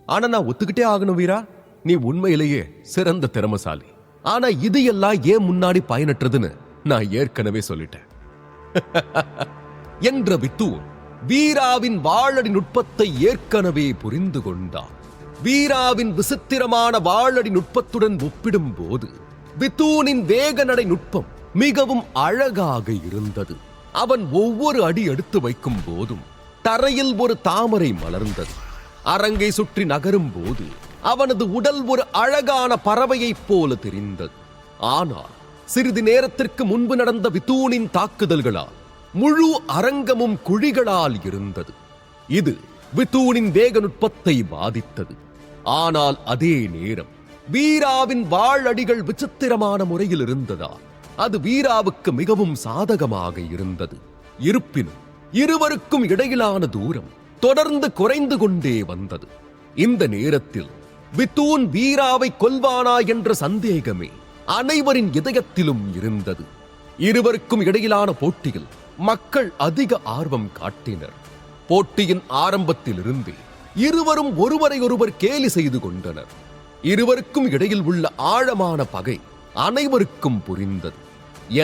ஆனா நான் ஒத்துக்கிட்டே ஆகணும் வீரா, நீ உண்மையிலேயே சிறந்த திறமசாலி. ஆனா இது எல்லாம் ஏன் முன்னாடி பயனற்றதுன்னு நான் ஏற்கனவே சொல்லிட்டேன் என்ற வித்தூன் வீராவின் வாளடி நுட்பத்தை ஏற்கனவே புரிந்து கொண்டான். வீராவின் விசித்திரமான வாளடி நுட்பத்துடன் ஒப்பிடும் போது வித்தூனின் வேக நடை நுட்பம் மிகவும் அழகாக இருந்தது. அவன் ஒவ்வொரு அடி எடுத்து வைக்கும் போதும் தரையில் ஒரு தாமரை மலர்ந்தது. அரங்கை சுற்றி நகரும் போது அவனது உடல் ஒரு அழகான பறவையைப் போல தெரிந்தது. ஆனால் சிறிது நேரத்திற்கு முன்பு நடந்த வித்தூனின் தாக்குதல்களால் முழு அரங்கமும் குழிகளால் இருந்தது. இது வித்தூனின் வேக நுட்பத்தை பாதித்தது. ஆனால் அதே நேரம் வீராவின் வாளடிகள் விசித்திரமான முறையில் இருந்ததால் அது வீராவுக்கு மிகவும் சாதகமாக இருந்தது. இருப்பினும் இருவருக்கும் இடையிலான தூரம் தொடர்ந்து குறைந்து கொண்டே வந்தது. இந்த நேரத்தில் வித்தூன் வீராவை கொல்வானா என்ற சந்தேகமே அனைவரின் இதயத்திலும் இருந்தது. இருவருக்கும் இடையிலான போட்டியில் மக்கள் அதிக ஆர்வம் காட்டினர். போட்டியின் ஆரம்பத்திலிருந்தே இருவரும் ஒருவரை ஒருவர் கேலி செய்து கொண்டனர். இருவருக்கும் இடையில் உள்ள ஆழமான பகை அனைவருக்கும் புரிந்தது.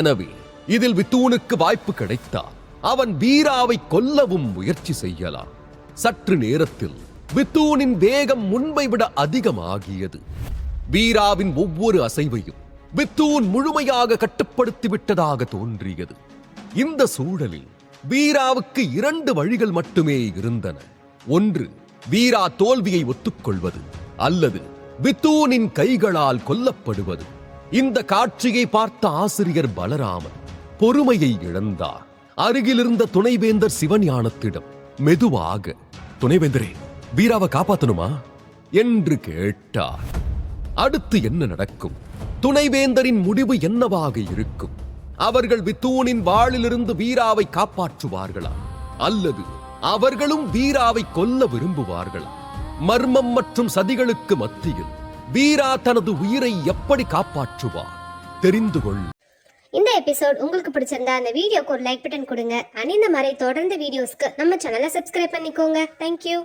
எனவே இதில் வித்தூனுக்கு வாய்ப்பு கிடைத்தால் அவன் வீராவை கொல்லவும் முயற்சி செய்யலாம். சற்று நேரத்தில் வித்தூனின் வேகம் முன்பை விட அதிகமாகியது. வீராவின் ஒவ்வொரு அசைவையும் வித்தூன் முழுமையாக கட்டுப்படுத்தி விட்டதாக தோன்றியது. இந்த சூழலில் வீராவுக்கு 2 வழிகள் மட்டுமே இருந்தன. ஒன்று, வீரா தோல்வியை ஒத்துக்கொள்வது, அல்லது வித்தூனின் கைகளால் கொல்லப்படுவது. இந்த காட்சியை பார்த்த ஆசிரியர் பலராமன் பொறுமையை இழந்தார். அருகிலிருந்த துணைவேந்தர் சிவஞானத்திடம் மெதுவாக, துணைவேந்தரே, வீராவை காப்பாத்தணுமா என்று கேட்டார். அடுத்து என்ன நடக்கும்? துணைவேந்தரின் முடிவு என்னவாக இருக்கும்? அவர்கள் வித்தூனின் வாளிலிருந்து வீராவை காப்பாற்றுவார்களா, அல்லது அவர்களும் வீராவை கொல்ல விரும்புவார்களா? மர்மம் மற்றும் சதிகளுக்கு மத்தியில் வீரா தனது உயிரை எப்படி காப்பாற்றுவார்? தெரிந்து கொள். இந்த எபிசோட் உங்களுக்கு பிடிச்சிருந்தா அந்த வீடியோக்கு ஒரு லைக் பட்டன் கொடுங்க. இந்த மாதிரி தொடர்ந்து வீடியோஸ்க்கு நம்ம சேனலை சப்ஸ்கிரைப் பண்ணிக்கோங்க. தேங்க்யூ.